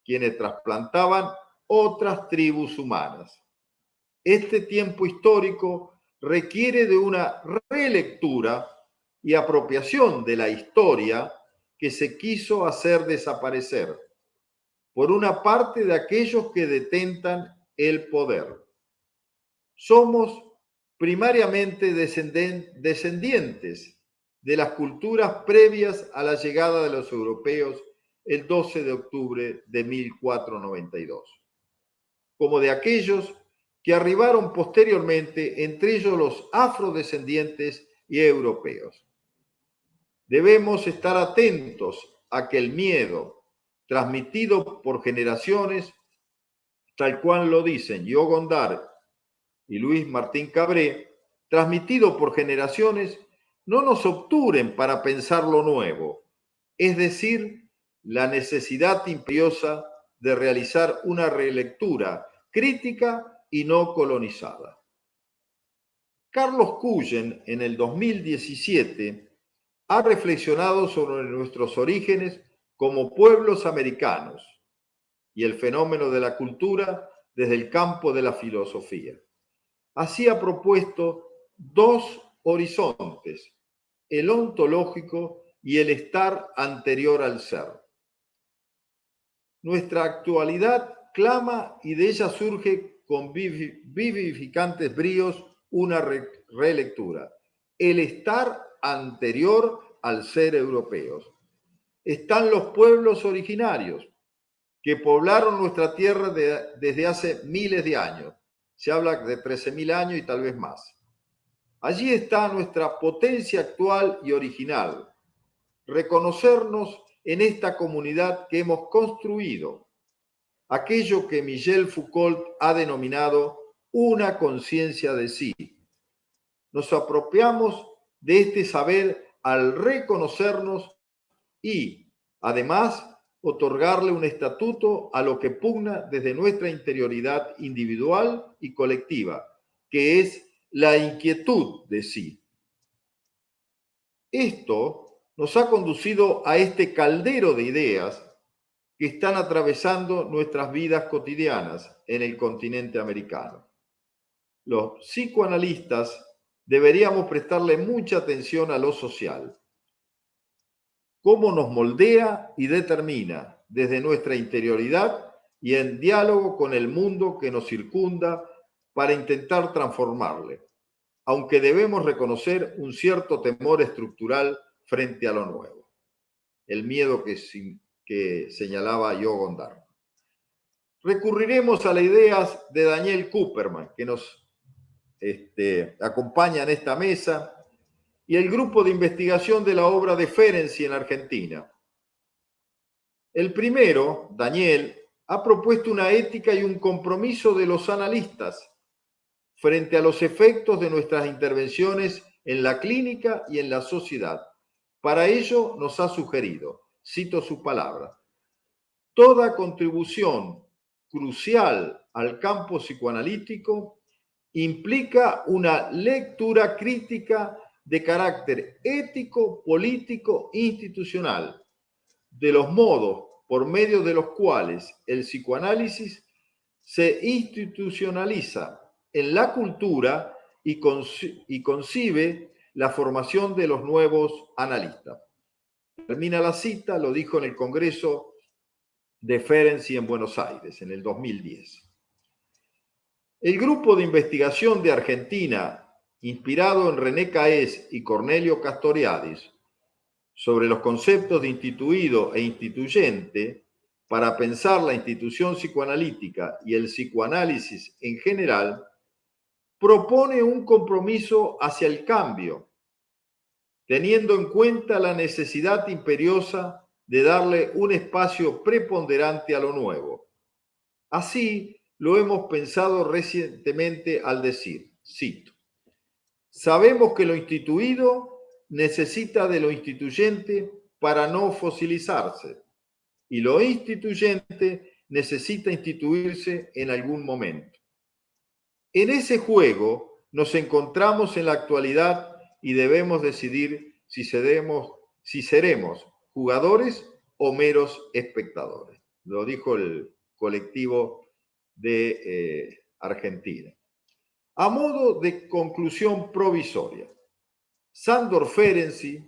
quienes trasplantaban otras tribus humanas. Este tiempo histórico requiere de una relectura y apropiación de la historia que se quiso hacer desaparecer, por una parte de aquellos que detentan el poder. Somos primariamente descendientes de las culturas previas a la llegada de los europeos el 12 de octubre de 1492, como de aquellos que arribaron posteriormente, entre ellos los afrodescendientes y europeos. Debemos estar atentos a que el miedo, transmitido por generaciones, tal cual lo dicen Jo Gondar y Luis Martín Cabré, transmitido por generaciones, no nos obturen para pensar lo nuevo, es decir, la necesidad imperiosa de realizar una relectura crítica y no colonizada. Carlos Cullen, en el 2017, ha reflexionado sobre nuestros orígenes como pueblos americanos y el fenómeno de la cultura desde el campo de la filosofía. Así ha propuesto dos horizontes, el ontológico y el estar anterior al ser. Nuestra actualidad clama y de ella surge con vivificantes bríos una relectura, el estar anterior al ser europeos. Están los pueblos originarios que poblaron nuestra tierra desde hace miles de años. Se habla de 13.000 años y tal vez más. Allí está nuestra potencia actual y original. Reconocernos en esta comunidad que hemos construido, aquello que Michel Foucault ha denominado una conciencia de sí. Nos apropiamos de este saber al reconocernos y, además, otorgarle un estatuto a lo que pugna desde nuestra interioridad individual y colectiva, que es la inquietud de sí. Esto nos ha conducido a este caldero de ideas que están atravesando nuestras vidas cotidianas en el continente americano. Los psicoanalistas deberíamos prestarle mucha atención a lo social, cómo nos moldea y determina desde nuestra interioridad y en diálogo con el mundo que nos circunda para intentar transformarle, aunque debemos reconocer un cierto temor estructural frente a lo nuevo, el miedo que señalaba Yogon Dharma. Recurriremos a las ideas de Daniel Kupperman, que nos acompaña en esta mesa, y el grupo de investigación de la obra de Ferenczi en Argentina. El primero, Daniel, ha propuesto una ética y un compromiso de los analistas frente a los efectos de nuestras intervenciones en la clínica y en la sociedad. Para ello nos ha sugerido, cito su palabra, toda contribución crucial al campo psicoanalítico implica una lectura crítica de carácter ético, político, institucional, de los modos por medio de los cuales el psicoanálisis se institucionaliza en la cultura y concibe la formación de los nuevos analistas. Termina la cita, lo dijo en el Congreso de Ferenczi en Buenos Aires en el 2010. El grupo de investigación de Argentina, inspirado en René Caes y Cornelio Castoriadis, sobre los conceptos de instituido e instituyente para pensar la institución psicoanalítica y el psicoanálisis en general, propone un compromiso hacia el cambio, teniendo en cuenta la necesidad imperiosa de darle un espacio preponderante a lo nuevo. Así lo hemos pensado recientemente al decir, cito, sabemos que lo instituido necesita de lo instituyente para no fosilizarse y lo instituyente necesita instituirse en algún momento. En ese juego nos encontramos en la actualidad y debemos decidir si seremos jugadores o meros espectadores. Lo dijo el colectivo de Argentina. A modo de conclusión provisoria, Sándor Ferenczi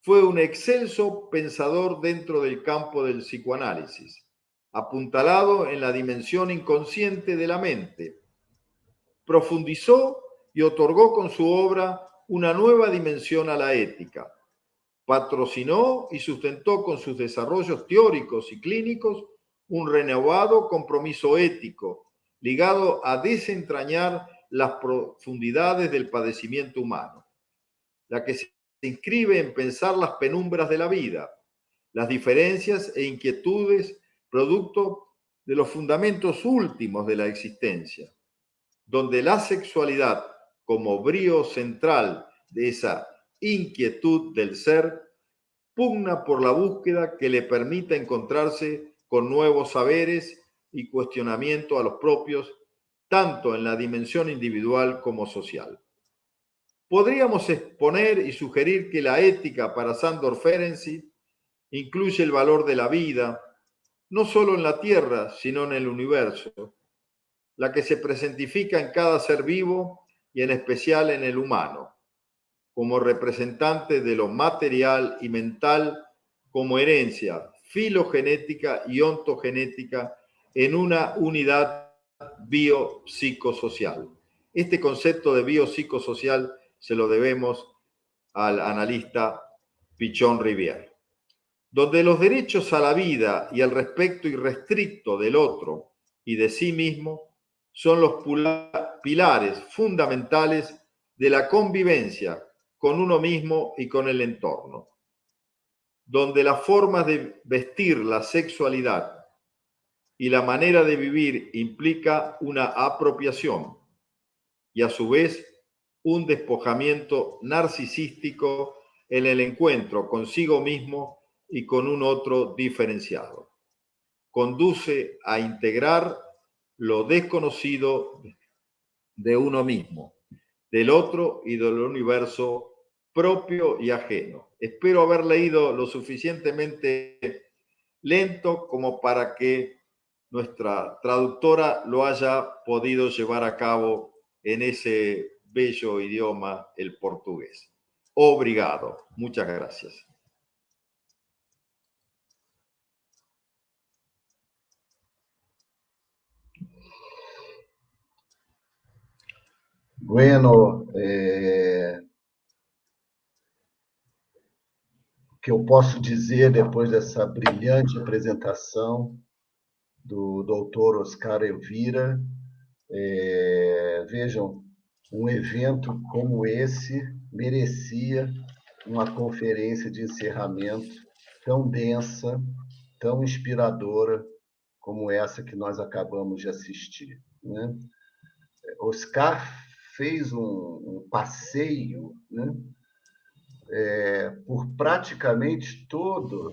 fue un excelso pensador dentro del campo del psicoanálisis, apuntalado en la dimensión inconsciente de la mente. Profundizó y otorgó con su obra una nueva dimensión a la ética. Patrocinó y sustentó con sus desarrollos teóricos y clínicos un renovado compromiso ético ligado a desentrañar las profundidades del padecimiento humano, la que se inscribe en pensar las penumbras de la vida, las diferencias e inquietudes producto de los fundamentos últimos de la existencia, donde la sexualidad como brío central de esa inquietud del ser pugna por la búsqueda que le permita encontrarse con nuevos saberes y cuestionamiento a los propios, tanto en la dimensión individual como social. Podríamos exponer y sugerir que la ética para Sándor Ferenczi incluye el valor de la vida, no solo en la Tierra, sino en el universo, la que se presentifica en cada ser vivo y en especial en el humano, como representante de lo material y mental como herencia filogenética y ontogenética en una unidad biopsicosocial. Este concepto de biopsicosocial se lo debemos al analista Pichon Rivière, donde los derechos a la vida y el respeto irrestricto del otro y de sí mismo son los pilares fundamentales de la convivencia con uno mismo y con el entorno, donde las formas de vestir la sexualidad y la manera de vivir implica una apropiación y a su vez un despojamiento narcisístico en el encuentro consigo mismo y con un otro diferenciado. Conduce a integrar lo desconocido de uno mismo, del otro y del universo propio y ajeno. Espero haber leído lo suficientemente lento como para que nuestra traductora lo haya podido llevar a cabo en ese bello idioma, el portugués. Obrigado. Muchas gracias. Bueno, o que eu posso dizer depois dessa brilhante apresentação do doutor Oscar Elvira, vejam, um evento como esse merecia uma conferência de encerramento tão densa, tão inspiradora como essa que nós acabamos de assistir, né? Oscar fez um passeio, né, por praticamente tudo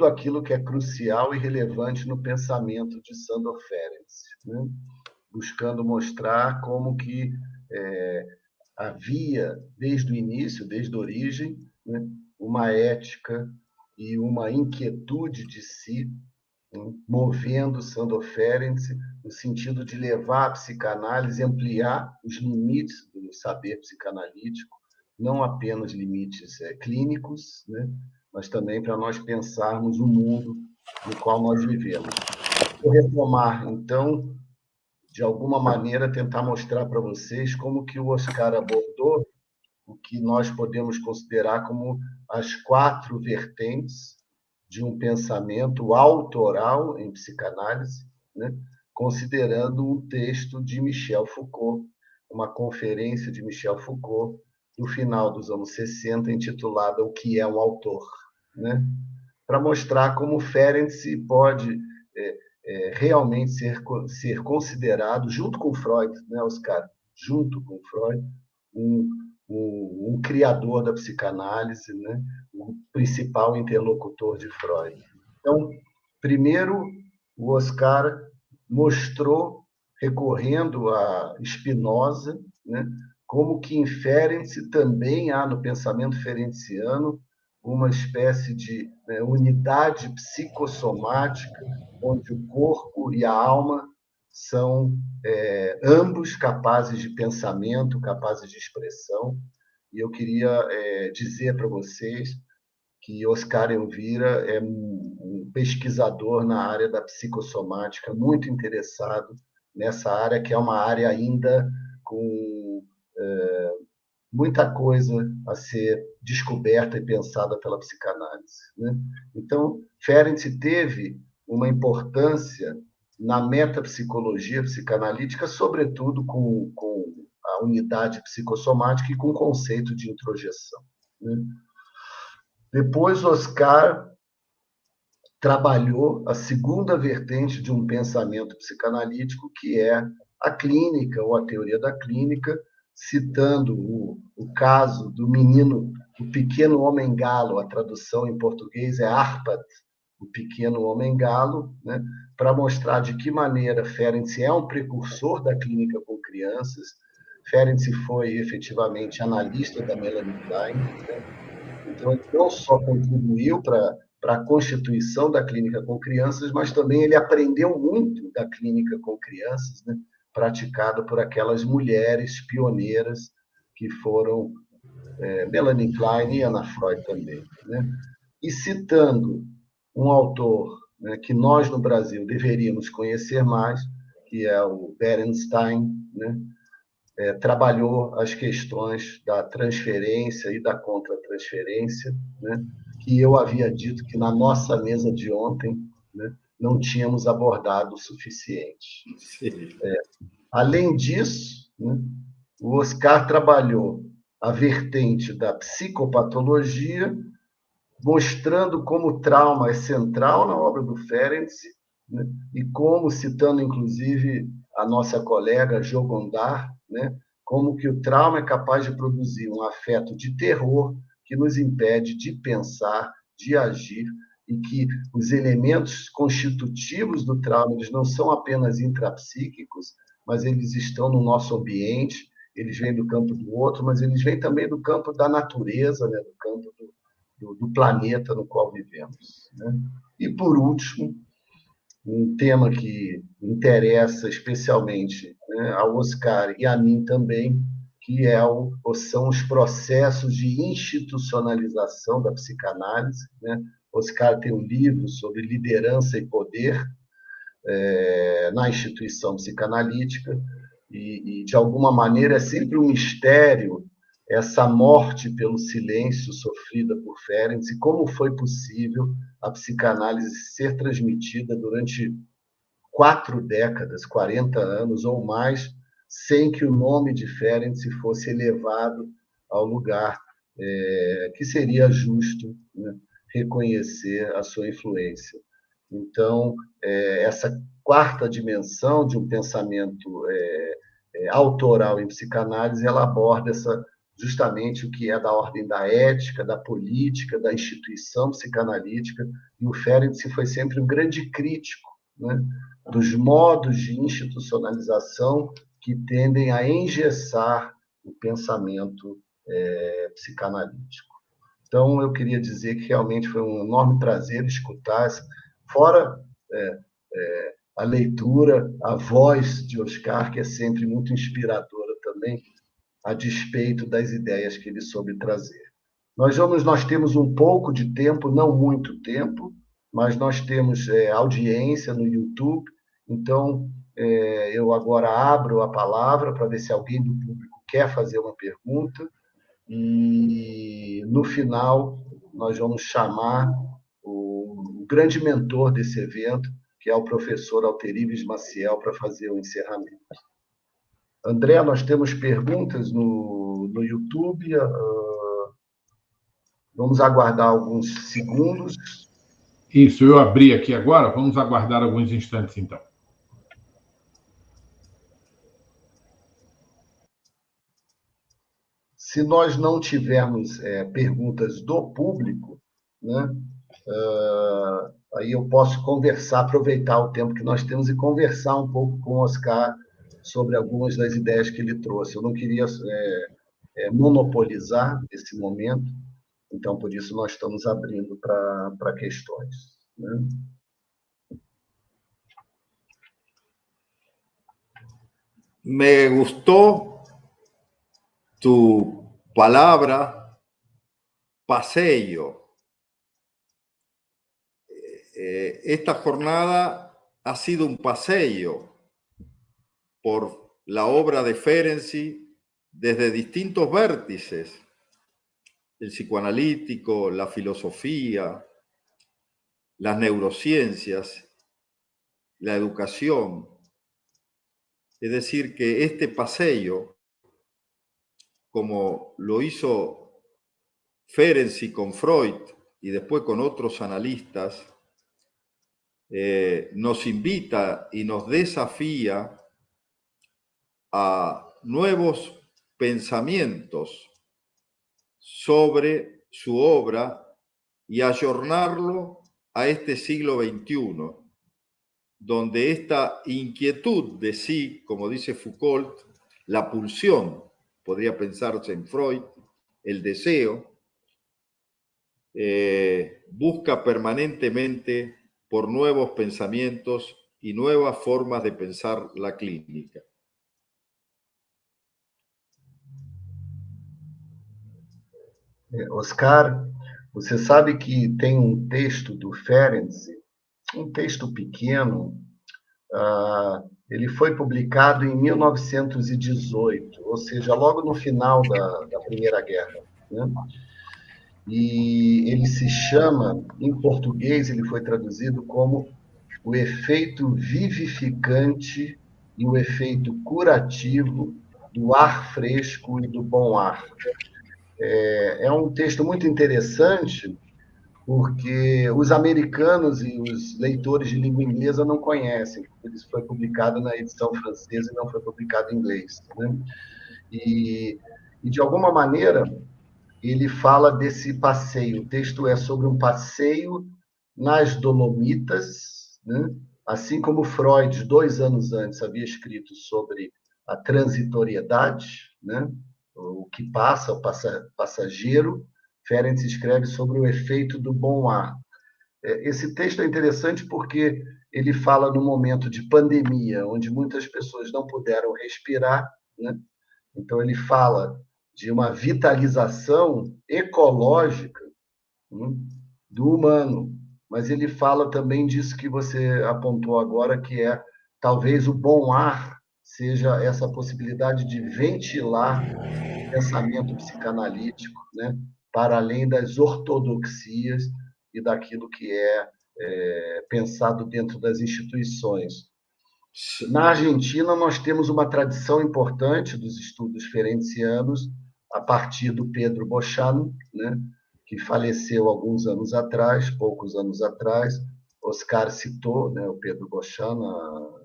aquilo que é crucial e relevante no pensamento de Sandor Ferenczi, né? Buscando mostrar como que havia, desde o início, desde a origem, né, uma ética e uma inquietude de si, né, movendo Sandor Ferenczi no sentido de levar a psicanálise, ampliar os limites do saber psicanalítico, não apenas limites clínicos, né, mas também para nós pensarmos o mundo no qual nós vivemos. Vou retomar, então, de alguma maneira, tentar mostrar para vocês como que o Oscar abordou o que nós podemos considerar como as 4 vertentes de um pensamento autoral em psicanálise, né? Considerando um texto de Michel Foucault, uma conferência de Michel Foucault, do final dos anos 60, intitulada O que é um autor, né? Para mostrar como Ferenczi pode realmente ser considerado, junto com Freud, né, Oscar? Junto com Freud, um criador da psicanálise, né? O principal interlocutor de Freud. Então, primeiro, o Oscar mostrou, recorrendo a Spinoza, né, como que em Ferenczi também há no pensamento ferenciano uma espécie de unidade psicossomática, onde o corpo e a alma são ambos capazes de pensamento, capazes de expressão. E eu queria dizer para vocês que Oscar Elvira é um pesquisador na área da psicossomática, muito interessado nessa área, que é uma área ainda com muita coisa a ser descoberta e pensada pela psicanálise, né? Então, Ferenczi teve uma importância na metapsicologia psicanalítica, sobretudo com a unidade psicossomática e com o conceito de introjeção, né? Depois, Oscar trabalhou a segunda vertente de um pensamento psicanalítico, que é a clínica, ou a teoria da clínica, citando o caso do menino, o pequeno homem-galo, a tradução em português é Arpad, o pequeno homem-galo, né, para mostrar de que maneira Ferenczi é um precursor da clínica com crianças. Ferenczi foi, efetivamente, analista da Melanie Klein, né? Então, ele não só contribuiu para a constituição da clínica com crianças, mas também ele aprendeu muito da clínica com crianças, né, praticada por aquelas mulheres pioneiras que foram Melanie Klein e Anna Freud também, né? E citando um autor, né, que nós no Brasil deveríamos conhecer mais, que é o Berenstein, né? Trabalhou as questões da transferência e da contratransferência, né, que eu havia dito que na nossa mesa de ontem, né, não tínhamos abordado o suficiente. Além disso, né, o Oscar trabalhou a vertente da psicopatologia, mostrando como o trauma é central na obra do Ferenczi, né, e como, citando inclusive a nossa colega Jo Gondar, né, como que o trauma é capaz de produzir um afeto de terror que nos impede de pensar, de agir, e que os elementos constitutivos do trauma eles não são apenas intrapsíquicos, mas eles estão no nosso ambiente, eles vêm do campo do outro, mas eles vêm também do campo da natureza, né, do campo do planeta no qual vivemos, né? E, por último, um tema que interessa especialmente, né, ao Oscar e a mim também, que são os processos de institucionalização da psicanálise, né? Oscar tem um livro sobre liderança e poder na instituição psicanalítica, e, de alguma maneira, é sempre um mistério essa morte pelo silêncio sofrida por Ferenczi, e como foi possível a psicanálise ser transmitida durante 4 décadas, 40 anos ou mais, sem que o nome de Ferenczi fosse elevado ao lugar que seria justo, né, reconhecer a sua influência. Então, essa quarta dimensão de um pensamento autoral em psicanálise, ela aborda justamente o que é da ordem da ética, da política, da instituição psicanalítica, e o Ferenczi foi sempre um grande crítico, né, dos modos de institucionalização que tendem a engessar o pensamento psicanalítico. Então, eu queria dizer que realmente foi um enorme prazer escutar, fora a leitura, a voz de Oscar, que é sempre muito inspiradora também, a despeito das ideias que ele soube trazer. Nós temos um pouco de tempo, não muito tempo, mas nós temos audiência no YouTube, então eu agora abro a palavra para ver se alguém do público quer fazer uma pergunta, e no final nós vamos chamar o grande mentor desse evento, que é o professor Alterives Maciel, para fazer o encerramento. André, nós temos perguntas no YouTube. Vamos aguardar alguns segundos. Isso, eu abri aqui agora. Vamos aguardar alguns instantes, então. Se nós não tivermos perguntas do público, né, aí eu posso conversar, aproveitar o tempo que nós temos e conversar um pouco com o Oscar sobre algumas das ideias que ele trouxe. Eu não queria monopolizar esse momento, então, por isso, nós estamos abrindo para questões, né? Me gustó tu palabra, paseo. Esta jornada ha sido un paseo por la obra de Ferenczi desde distintos vértices, el psicoanalítico, la filosofía, las neurociencias, la educación. Es decir, que este paseo, como lo hizo Ferenczi con Freud y después con otros analistas, nos invita y nos desafía a nuevos pensamientos sobre su obra y ayornarlo a este siglo XXI, donde esta inquietud de sí, como dice Foucault, la pulsión, podría pensarse en Freud, el deseo, busca permanentemente por nuevos pensamientos y nuevas formas de pensar la clínica. Oscar, você sabe que tem um texto do Ferenczi, um texto pequeno, ele foi publicado em 1918, ou seja, logo no final da Primeira Guerra, né? E ele se chama, em português, ele foi traduzido como o efeito vivificante e o efeito curativo do ar fresco e do bom ar. É um texto muito interessante, porque os americanos e os leitores de língua inglesa não conhecem, porque ele foi publicado na edição francesa e não foi publicado em inglês, né? E, de alguma maneira, ele fala desse passeio. O texto é sobre um passeio nas Dolomitas, né? Assim como Freud, 2 anos antes, havia escrito sobre a transitoriedade, né? O que passa, o passageiro, Ferenczi escreve sobre o efeito do bom ar. Esse texto é interessante porque ele fala no momento de pandemia, onde muitas pessoas não puderam respirar, né? Então ele fala de uma vitalização ecológica, né, do humano, mas ele fala também disso que você apontou agora, que é talvez o bom ar seja essa possibilidade de ventilar o pensamento psicanalítico, né, para além das ortodoxias e daquilo que é pensado dentro das instituições. Na Argentina, nós temos uma tradição importante dos estudos ferencianos, a partir do Pedro Bochano, né, que faleceu alguns anos atrás, poucos anos atrás. Oscar citou, né, o Pedro Bochano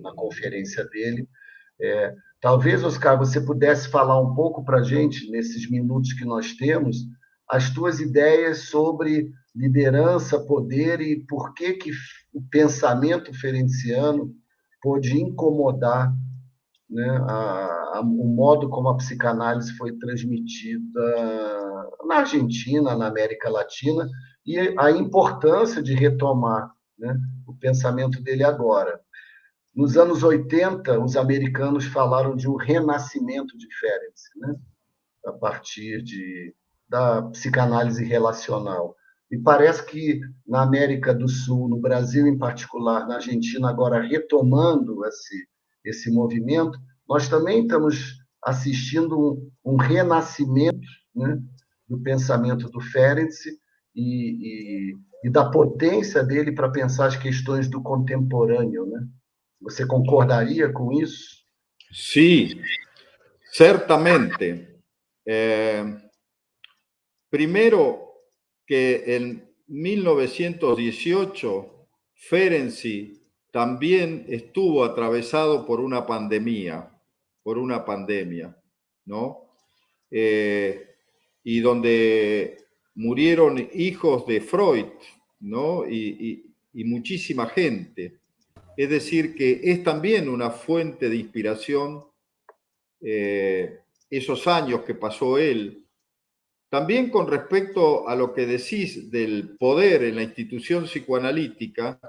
na conferência dele. Talvez, Oscar, você pudesse falar um pouco para a gente, nesses minutos que nós temos, as tuas ideias sobre liderança, poder e por que o pensamento ferenciano pôde incomodar, né, o modo como a psicanálise foi transmitida na Argentina, na América Latina, e a importância de retomar, né, o pensamento dele agora. Nos anos 80, os americanos falaram de um renascimento de Ferenczi, né, a partir da psicanálise relacional. E parece que na América do Sul, no Brasil em particular, na Argentina, agora retomando esse movimento, nós também estamos assistindo um renascimento, né, do pensamento do Ferenczi e da potência dele para pensar as questões do contemporâneo, né? Você concordaria com isso? Sí, certamente. Primero que en 1918 Ferenczi también estuvo atravesado por una pandemia, ¿no? Y donde murieron hijos de Freud, ¿no? Y muchísima gente. Es decir, que es también una fuente de inspiración esos años que pasó él. También con respecto a lo que decís del poder en la institución psicoanalítica,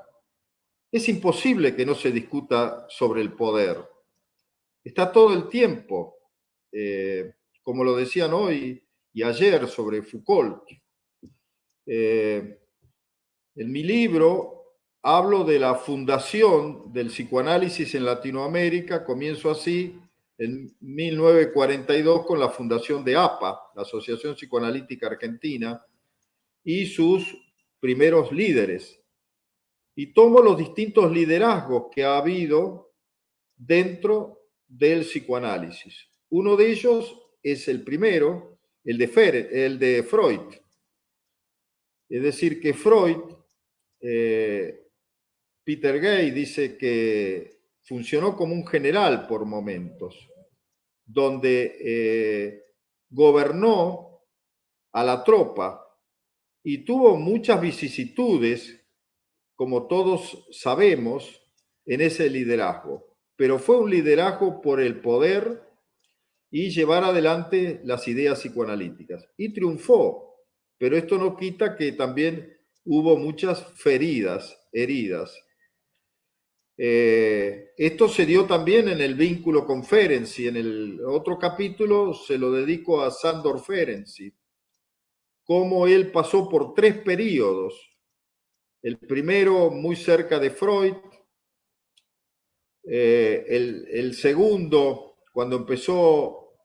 es imposible que no se discuta sobre el poder. Está todo el tiempo, como lo decían hoy y ayer sobre Foucault. En mi libro hablo de la fundación del psicoanálisis en Latinoamérica, comienzo así, en 1942 con la fundación de APA, la Asociación Psicoanalítica Argentina, y sus primeros líderes. Y tomo los distintos liderazgos que ha habido dentro del psicoanálisis. Uno de ellos es el primero, el de Freud. Es decir, que Freud, Peter Gay dice que funcionó como un general por momentos, donde gobernó a la tropa y tuvo muchas vicisitudes, como todos sabemos, en ese liderazgo. Pero fue un liderazgo por el poder y llevar adelante las ideas psicoanalíticas. Y triunfó, pero esto no quita que también hubo muchas heridas. Esto se dio también en el vínculo con Ferenczi. En el otro capítulo se lo dedico a Sándor Ferenczi, cómo él pasó por 3 periodos. El primero muy cerca de Freud, el segundo cuando empezó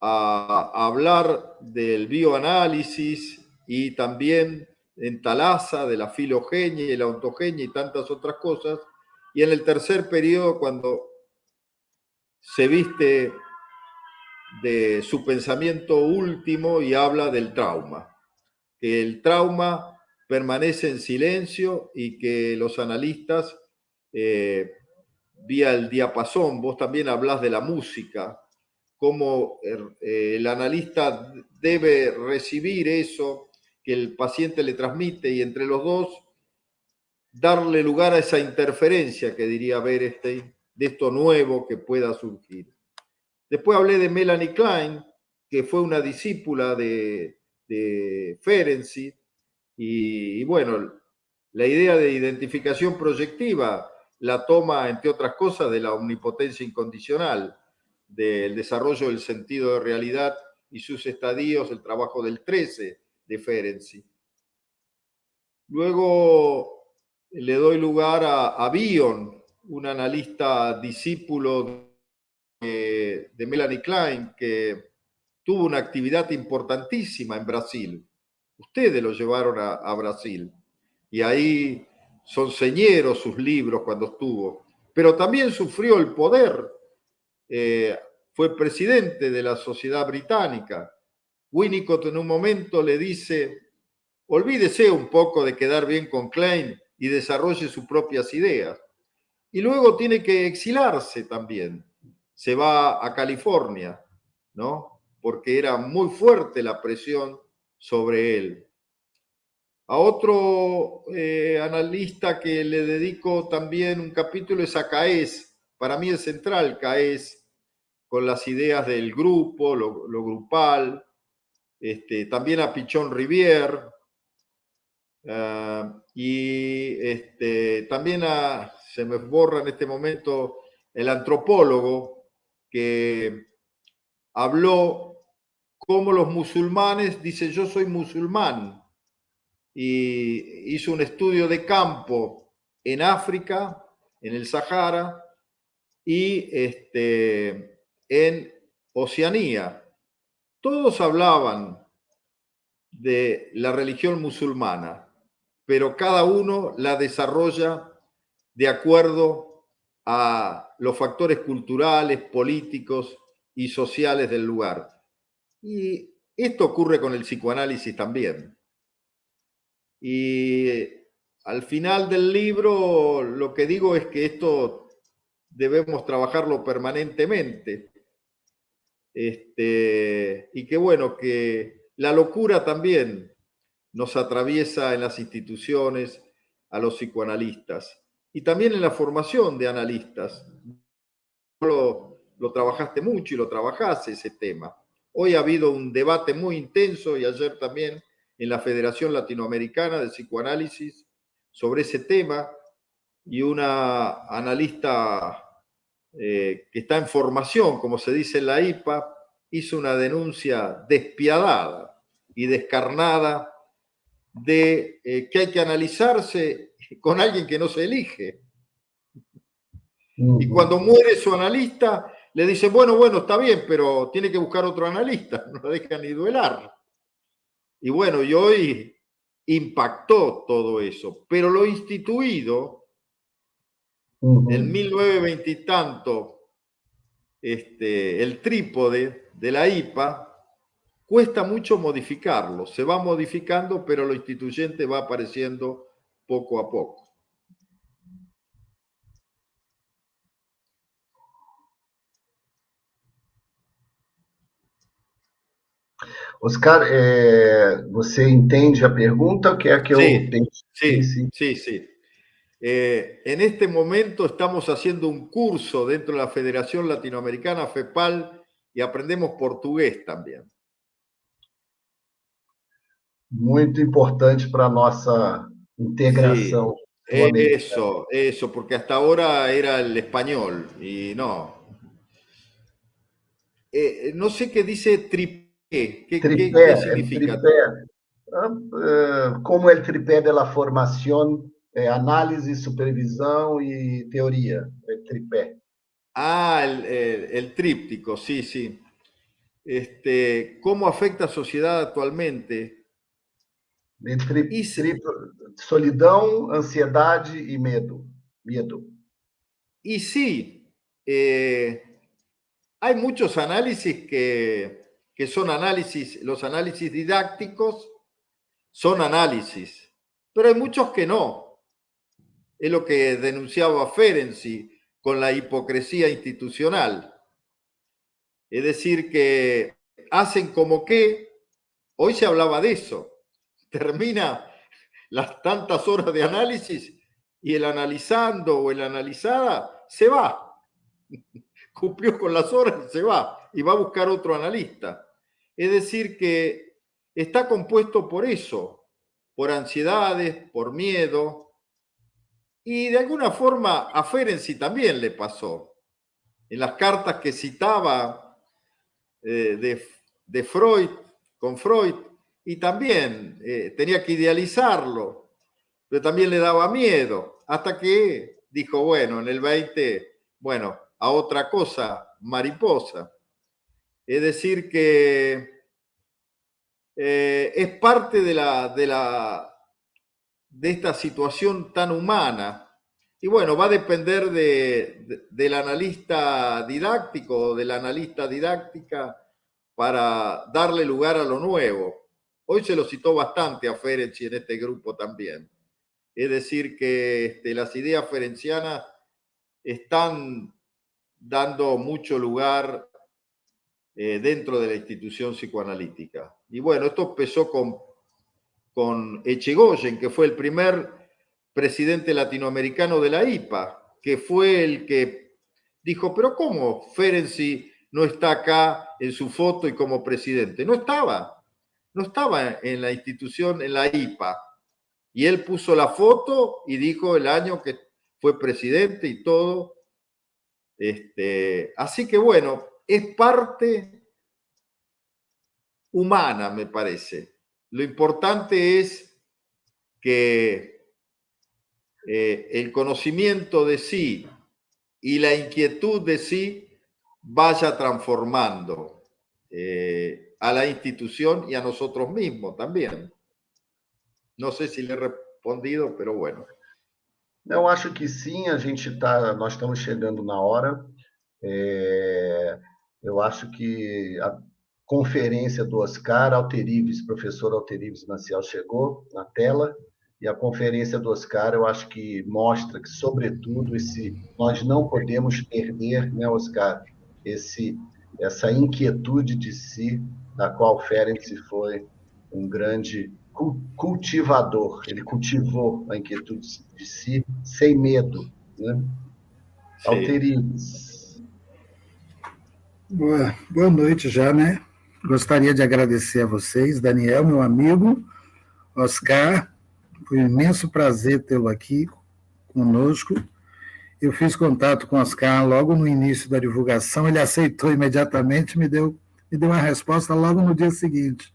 a hablar del bioanálisis y también en Talasa de la filogenia y la ontogenia y tantas otras cosas, y en el tercer periodo cuando se viste de su pensamiento último y habla del trauma, que el trauma permanece en silencio y que los analistas, vía el diapasón, vos también hablás de la música, cómo el analista debe recibir eso que el paciente le transmite y entre los dos darle lugar a esa interferencia que diría Bernstein, de esto nuevo que pueda surgir. Después hablé de Melanie Klein, que fue una discípula de de Ferenczi. Y bueno, la idea de identificación proyectiva la toma, entre otras cosas, de la omnipotencia incondicional, del desarrollo del sentido de realidad y sus estadios, el trabajo del 13 de Ferenczi. Luego le doy lugar a Bion, un analista discípulo de Melanie Klein, que tuvo una actividad importantísima en Brasil. Ustedes lo llevaron a Brasil y ahí son señeros sus libros cuando estuvo, pero también sufrió el poder. Fue presidente de la Sociedad Británica. Winnicott en un momento le dice: olvídese un poco de quedar bien con Klein y desarrolle sus propias ideas. Y luego tiene que exilarse también. Se va a California, ¿no? Porque era muy fuerte la presión sobre él. A otro analista que le dedico también un capítulo es a Caes. Para mí es central Caes, con las ideas del grupo, lo grupal. También a Pichon Rivière. También se me borra en este momento el antropólogo que habló cómo los musulmanes, dice: yo soy musulmán, y hizo un estudio de campo en África, en el Sahara y en Oceanía. Todos hablaban de la religión musulmana, pero cada uno la desarrolla de acuerdo a los factores culturales, políticos y sociales del lugar. Y esto ocurre con el psicoanálisis también. Y al final del libro lo que digo es que esto debemos trabajarlo permanentemente. Y que bueno, que la locura también nos atraviesa en las instituciones a los psicoanalistas y también en la formación de analistas. Lo trabajaste mucho y lo trabajaste ese tema. Hoy ha habido un debate muy intenso, y ayer también en la Federación Latinoamericana de Psicoanálisis, sobre ese tema, y una analista que está en formación, como se dice en la IPA, hizo una denuncia despiadada y descarnada de que hay que analizarse con alguien que no se elige. Y cuando muere su analista, le dice: bueno, está bien, pero tiene que buscar otro analista, no lo deja ni duelar. Y bueno, y hoy impactó todo eso, pero lo instituido en 1920 y tanto, el trípode de la IPA, cuesta mucho modificarlo, se va modificando, pero lo instituyente va apareciendo poco a poco. Oscar, você entende a pergunta ou quer que eu tente? Sí. En este momento estamos haciendo un curso dentro de la Federación Latinoamericana, FEPAL, y aprendemos portugués también. Muito importante para a nossa integração. Eso, porque hasta ahora era el español y no. No sé qué dice tripé. ¿Qué significa? Tripé. Como el tripé de la formación, análise, supervisão e teoria. El tripé. El tríptico, sí. ¿Cómo afecta a la sociedad actualmente? Solidão, ansiedade e medo. Y sí, hay muchos análisis que son análisis, los análisis didácticos son análisis, pero hay muchos que no. Es lo que denunciaba Ferenczi con la hipocresía institucional. Es decir, que hacen como que, hoy se hablaba de eso, termina las tantas horas de análisis y el analizando o el analizada se va. Cumplió con las horas y se va. Y va a buscar otro analista. Es decir, que está compuesto por eso, por ansiedades, por miedo, y de alguna forma a Ferenczi también le pasó. En las cartas que citaba de Freud, con Freud, y también tenía que idealizarlo, pero también le daba miedo, hasta que dijo, bueno, en el 20, bueno, a otra cosa, mariposa. Es decir, que es parte de esta situación tan humana. Y bueno, va a depender del analista didáctico o de la analista didáctica para darle lugar a lo nuevo. Hoy se lo citó bastante a Ferenczi en este grupo también. Es decir, que las ideas ferencianas están dando mucho lugar dentro de la institución psicoanalítica. Y bueno, esto empezó con Echegoyen, que fue el primer presidente latinoamericano de la IPA, que fue el que dijo, pero ¿cómo Ferenczi no está acá en su foto y como presidente? No estaba en la institución, en la IPA. Y él puso la foto y dijo el año que fue presidente y todo. Así que bueno, es parte humana, me parece. Lo importante es que el conocimiento de sí y la inquietud de sí vaya transformando a la institución y a nosotros mismos también. No sé si le he respondido, pero bueno. Eu acho que sim, nós estamos chegando na hora. Eu acho que a conferência do Oscar Alterives, professor Alterives Maciel, chegou na tela, e a conferência do Oscar, eu acho que mostra que, sobretudo, nós não podemos perder, né, Oscar, essa inquietude de si, da qual Ferenczi foi um grande cultivador. Ele cultivou a inquietude de si sem medo, né? Alterives. Boa noite já, né? Gostaria de agradecer a vocês, Daniel, meu amigo, Oscar, foi um imenso prazer tê-lo aqui conosco. Eu fiz contato com o Oscar logo no início da divulgação, ele aceitou imediatamente, me deu uma resposta logo no dia seguinte.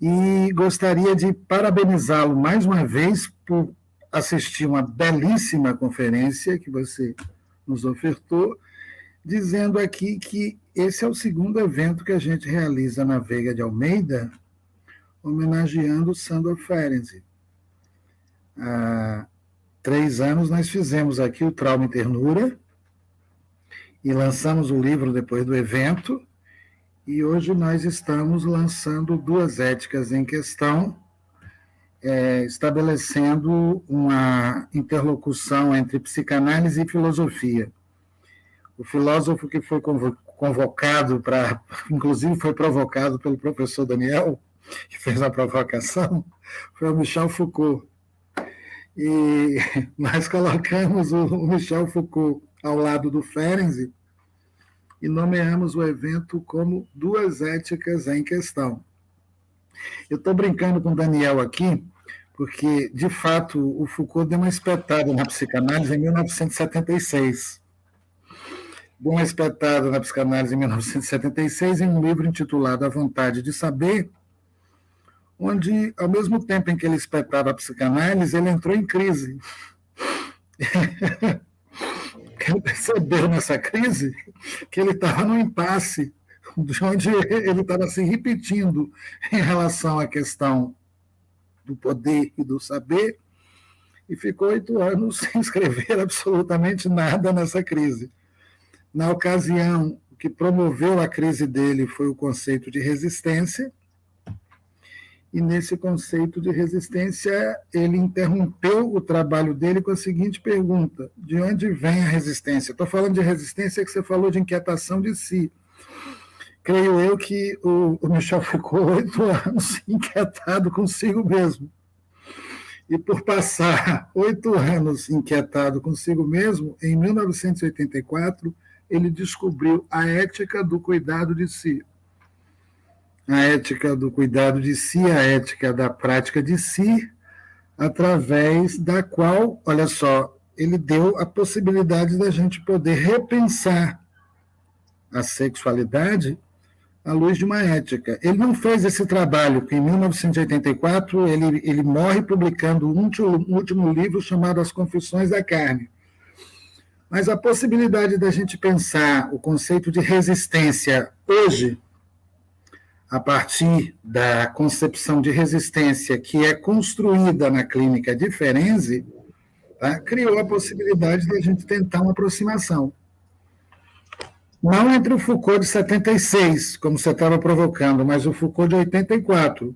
E gostaria de parabenizá-lo mais uma vez por assistir uma belíssima conferência que você nos ofertou, dizendo aqui que esse é o segundo evento que a gente realiza na Veiga de Almeida, homenageando Sándor Ferenczi. Há 3 anos nós fizemos aqui o Trauma e Ternura e lançamos o livro depois do evento, e hoje nós estamos lançando 2 éticas em questão, estabelecendo uma interlocução entre psicanálise e filosofia. O filósofo que foi convocado inclusive foi provocado pelo professor Daniel, que fez a provocação, foi o Michel Foucault. E nós colocamos o Michel Foucault ao lado do Ferenczi e nomeamos o evento como 2 éticas em questão. Eu estou brincando com o Daniel aqui, porque, de fato, o Foucault deu uma espetada na psicanálise em 1976. Deu uma espetada na psicanálise em 1976 em um livro intitulado A Vontade de Saber, onde, ao mesmo tempo em que ele espetava a psicanálise, ele entrou em crise. Ele percebeu nessa crise que ele estava num impasse, onde ele estava se repetindo em relação à questão do poder e do saber, e ficou 8 anos sem escrever absolutamente nada nessa crise. Na ocasião, o que promoveu a crise dele foi o conceito de resistência, e nesse conceito de resistência, ele interrompeu o trabalho dele com a seguinte pergunta: de onde vem a resistência? Estou falando de resistência que você falou de inquietação de si. Creio eu que o Michel ficou 8 anos inquietado consigo mesmo. E por passar 8 anos inquietado consigo mesmo, em 1984, ele descobriu a ética do cuidado de si. a ética do cuidado de si, a ética da prática de si, através da qual, olha só, ele deu a possibilidade da gente poder repensar a sexualidade à luz de uma ética. Ele não fez esse trabalho, porque em 1984 ele morre publicando um último livro chamado As Confissões da Carne. Mas a possibilidade da gente pensar o conceito de resistência hoje, a partir da concepção de resistência que é construída na clínica de Ferenczi, tá, criou a possibilidade de a gente tentar uma aproximação. Não entre o Foucault de 76, como você estava provocando, mas o Foucault de 84.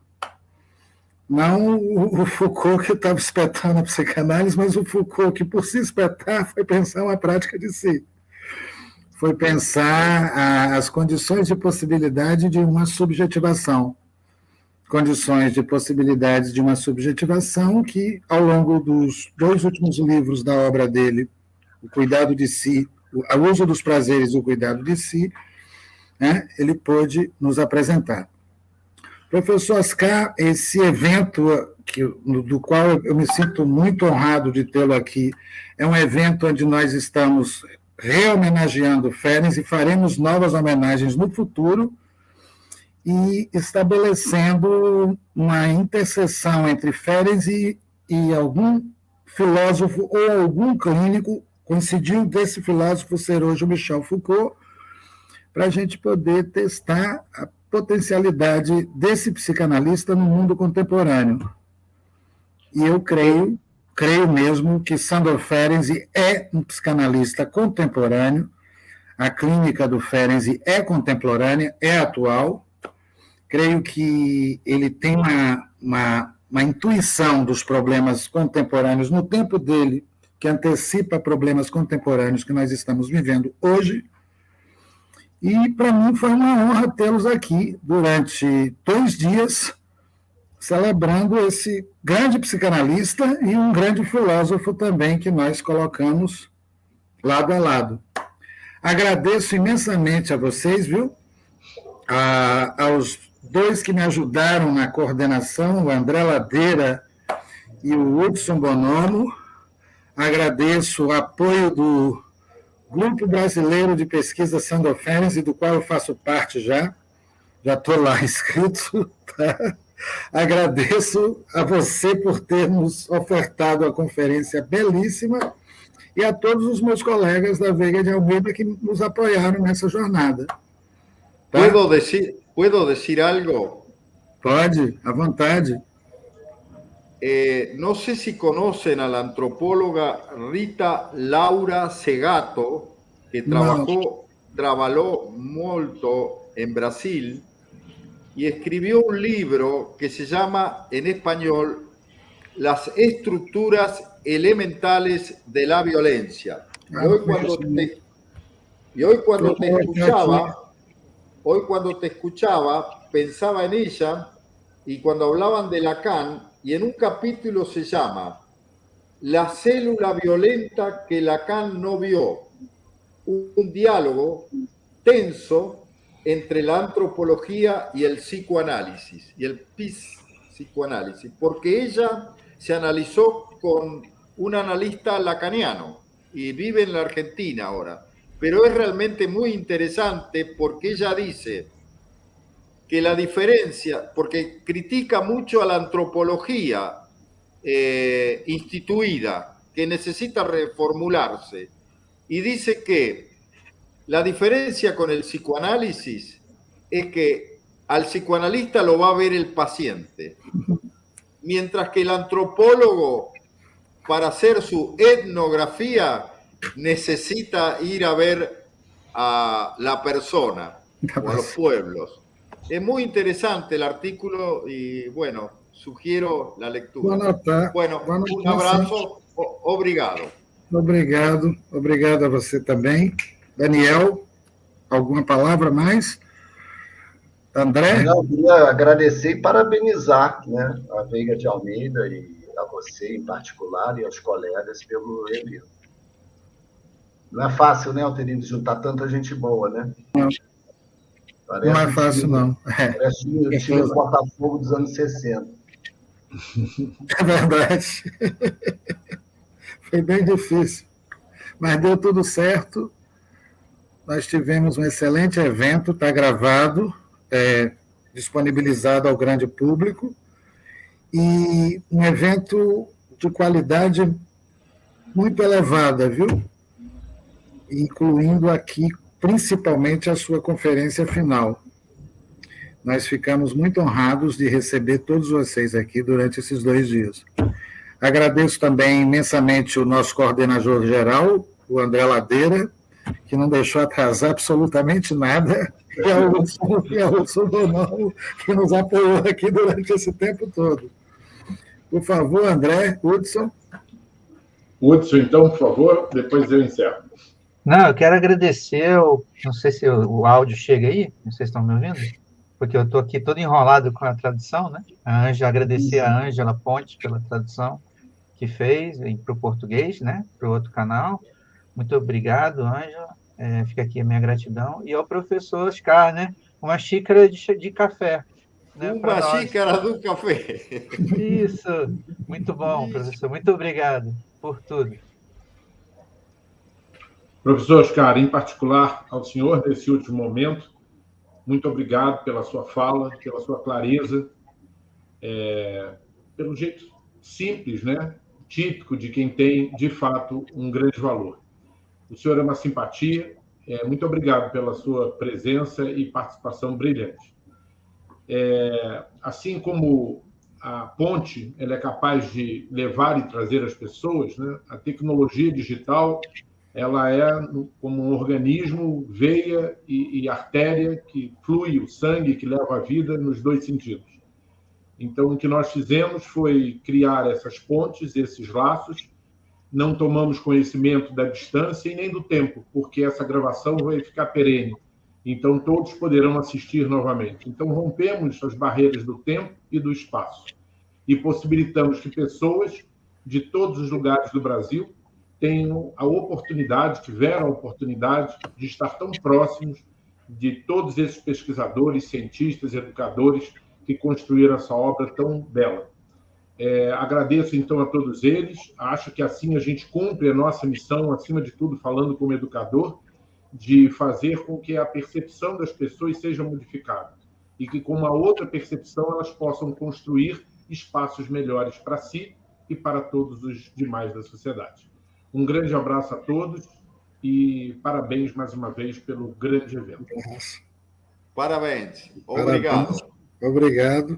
Não o Foucault que estava espetando a psicanálise, mas o Foucault que, por se espetar, foi pensar uma prática de si. Foi pensar as condições de possibilidade de uma subjetivação. Condições de possibilidade de uma subjetivação que, ao longo dos 2 últimos livros da obra dele, O Cuidado de Si, O Uso dos Prazeres e o Cuidado de Si, né, ele pôde nos apresentar. Professor Oscar, esse evento do qual eu me sinto muito honrado de tê-lo aqui, é um evento onde nós estamos rehomenageando Ferenczi e faremos novas homenagens no futuro e estabelecendo uma interseção entre Ferenczi e algum filósofo ou algum clínico, coincidiu desse filósofo ser hoje o Michel Foucault, para a gente poder testar a potencialidade desse psicanalista no mundo contemporâneo. E eu creio mesmo que Sándor Ferenczi é um psicanalista contemporâneo, a clínica do Ferenczi é contemporânea, é atual. Creio que ele tem uma intuição dos problemas contemporâneos no tempo dele, que antecipa problemas contemporâneos que nós estamos vivendo hoje. E, para mim, foi uma honra tê-los aqui durante 2 dias, celebrando esse grande psicanalista e um grande filósofo também que nós colocamos lado a lado. Agradeço imensamente a vocês, viu? Aos 2 que me ajudaram na coordenação, o André Ladeira e o Hudson Bonomo. Agradeço o apoio do Grupo Brasileiro de Pesquisa Sándor Ferenczi, do qual eu faço parte já estou lá inscrito. Tá? Agradeço a você por ter nos ofertado a conferência belíssima e a todos os meus colegas da Veiga de Almeida que nos apoiaram nessa jornada. Tá? ¿Puedo decir algo? Pode, à vontade. No sé si conocen a la antropóloga Rita Laura Segato, que trabajó molto en Brasil y escribió un libro que se llama en español Las estructuras elementales de la violencia. Y hoy cuando te escuchaba, pensaba en ella, y cuando hablaban de Lacan, y en un capítulo se llama La célula violenta que Lacan no vio, un diálogo tenso entre la antropología y el psicoanálisis, y el psicoanálisis, porque ella se analizó con un analista lacaniano y vive en la Argentina ahora, pero es realmente muy interesante porque ella dice que la diferencia, porque critica mucho a la antropología instituida, que necesita reformularse, y dice que la diferencia con el psicoanálisis es que al psicoanalista lo va a ver el paciente, mientras que el antropólogo, para hacer su etnografía, necesita ir a ver a la persona o a los pueblos. Es muy interesante el artículo y, bueno, sugiero la lectura. Bueno, un abraço, obrigado. Obrigado a você também. Daniel, alguma palavra mais? André? Eu queria agradecer e parabenizar, né, a Veiga de Almeida e a você em particular e aos colegas pelo evento. Não é fácil, né, Alterino, juntar tanta gente boa, né? Não é fácil, não. Parece o time do Botafogo dos anos 60. É verdade. Foi bem difícil. Mas deu tudo certo. Nós tivemos um excelente evento, está gravado, disponibilizado ao grande público, e um evento de qualidade muito elevada, viu? Incluindo aqui, principalmente, a sua conferência final. Nós ficamos muito honrados de receber todos vocês aqui durante esses 2 dias. Agradeço também imensamente o nosso coordenador geral, o André Ladeira, que não deixou atrasar absolutamente nada, e a Hudson Bonão, que nos apoiou aqui durante esse tempo todo. Por favor, André, Hudson. Hudson, então, por favor, depois eu encerro. Não, eu quero agradecer, não sei se o áudio chega aí, vocês estão me ouvindo? Porque eu estou aqui todo enrolado com a tradução, né? Agradecer a Ângela Pontes pela tradução que fez para o português, né? Para o outro canal. Muito obrigado, Ângela. Fica aqui a minha gratidão. E ao professor Oscar, né? Uma xícara de café. Né, uma xícara de café. Isso. Muito bom, professor. Muito obrigado por tudo. Professor Oscar, em particular ao senhor, nesse último momento, muito obrigado pela sua fala, pela sua clareza, pelo jeito simples, né? Típico de quem tem, de fato, um grande valor. O senhor é uma simpatia. Muito obrigado pela sua presença e participação brilhante. Assim como a ponte ela é capaz de levar e trazer as pessoas, né? A tecnologia digital ela é como um organismo, veia e artéria que flui o sangue, que leva a vida nos 2 sentidos. Então, o que nós fizemos foi criar essas pontes, esses laços. Não tomamos conhecimento da distância e nem do tempo, porque essa gravação vai ficar perene. Então, todos poderão assistir novamente. Então, rompemos as barreiras do tempo e do espaço e possibilitamos que pessoas de todos os lugares do Brasil tenham a oportunidade, tiveram a oportunidade de estar tão próximos de todos esses pesquisadores, cientistas, educadores que construíram essa obra tão bela. Agradeço, então, a todos eles. Acho que assim a gente cumpre a nossa missão, acima de tudo, falando como educador, de fazer com que a percepção das pessoas seja modificada e que, com uma outra percepção, elas possam construir espaços melhores para si e para todos os demais da sociedade. Um grande abraço a todos e parabéns mais uma vez pelo grande evento. Parabéns. Obrigado. Obrigado.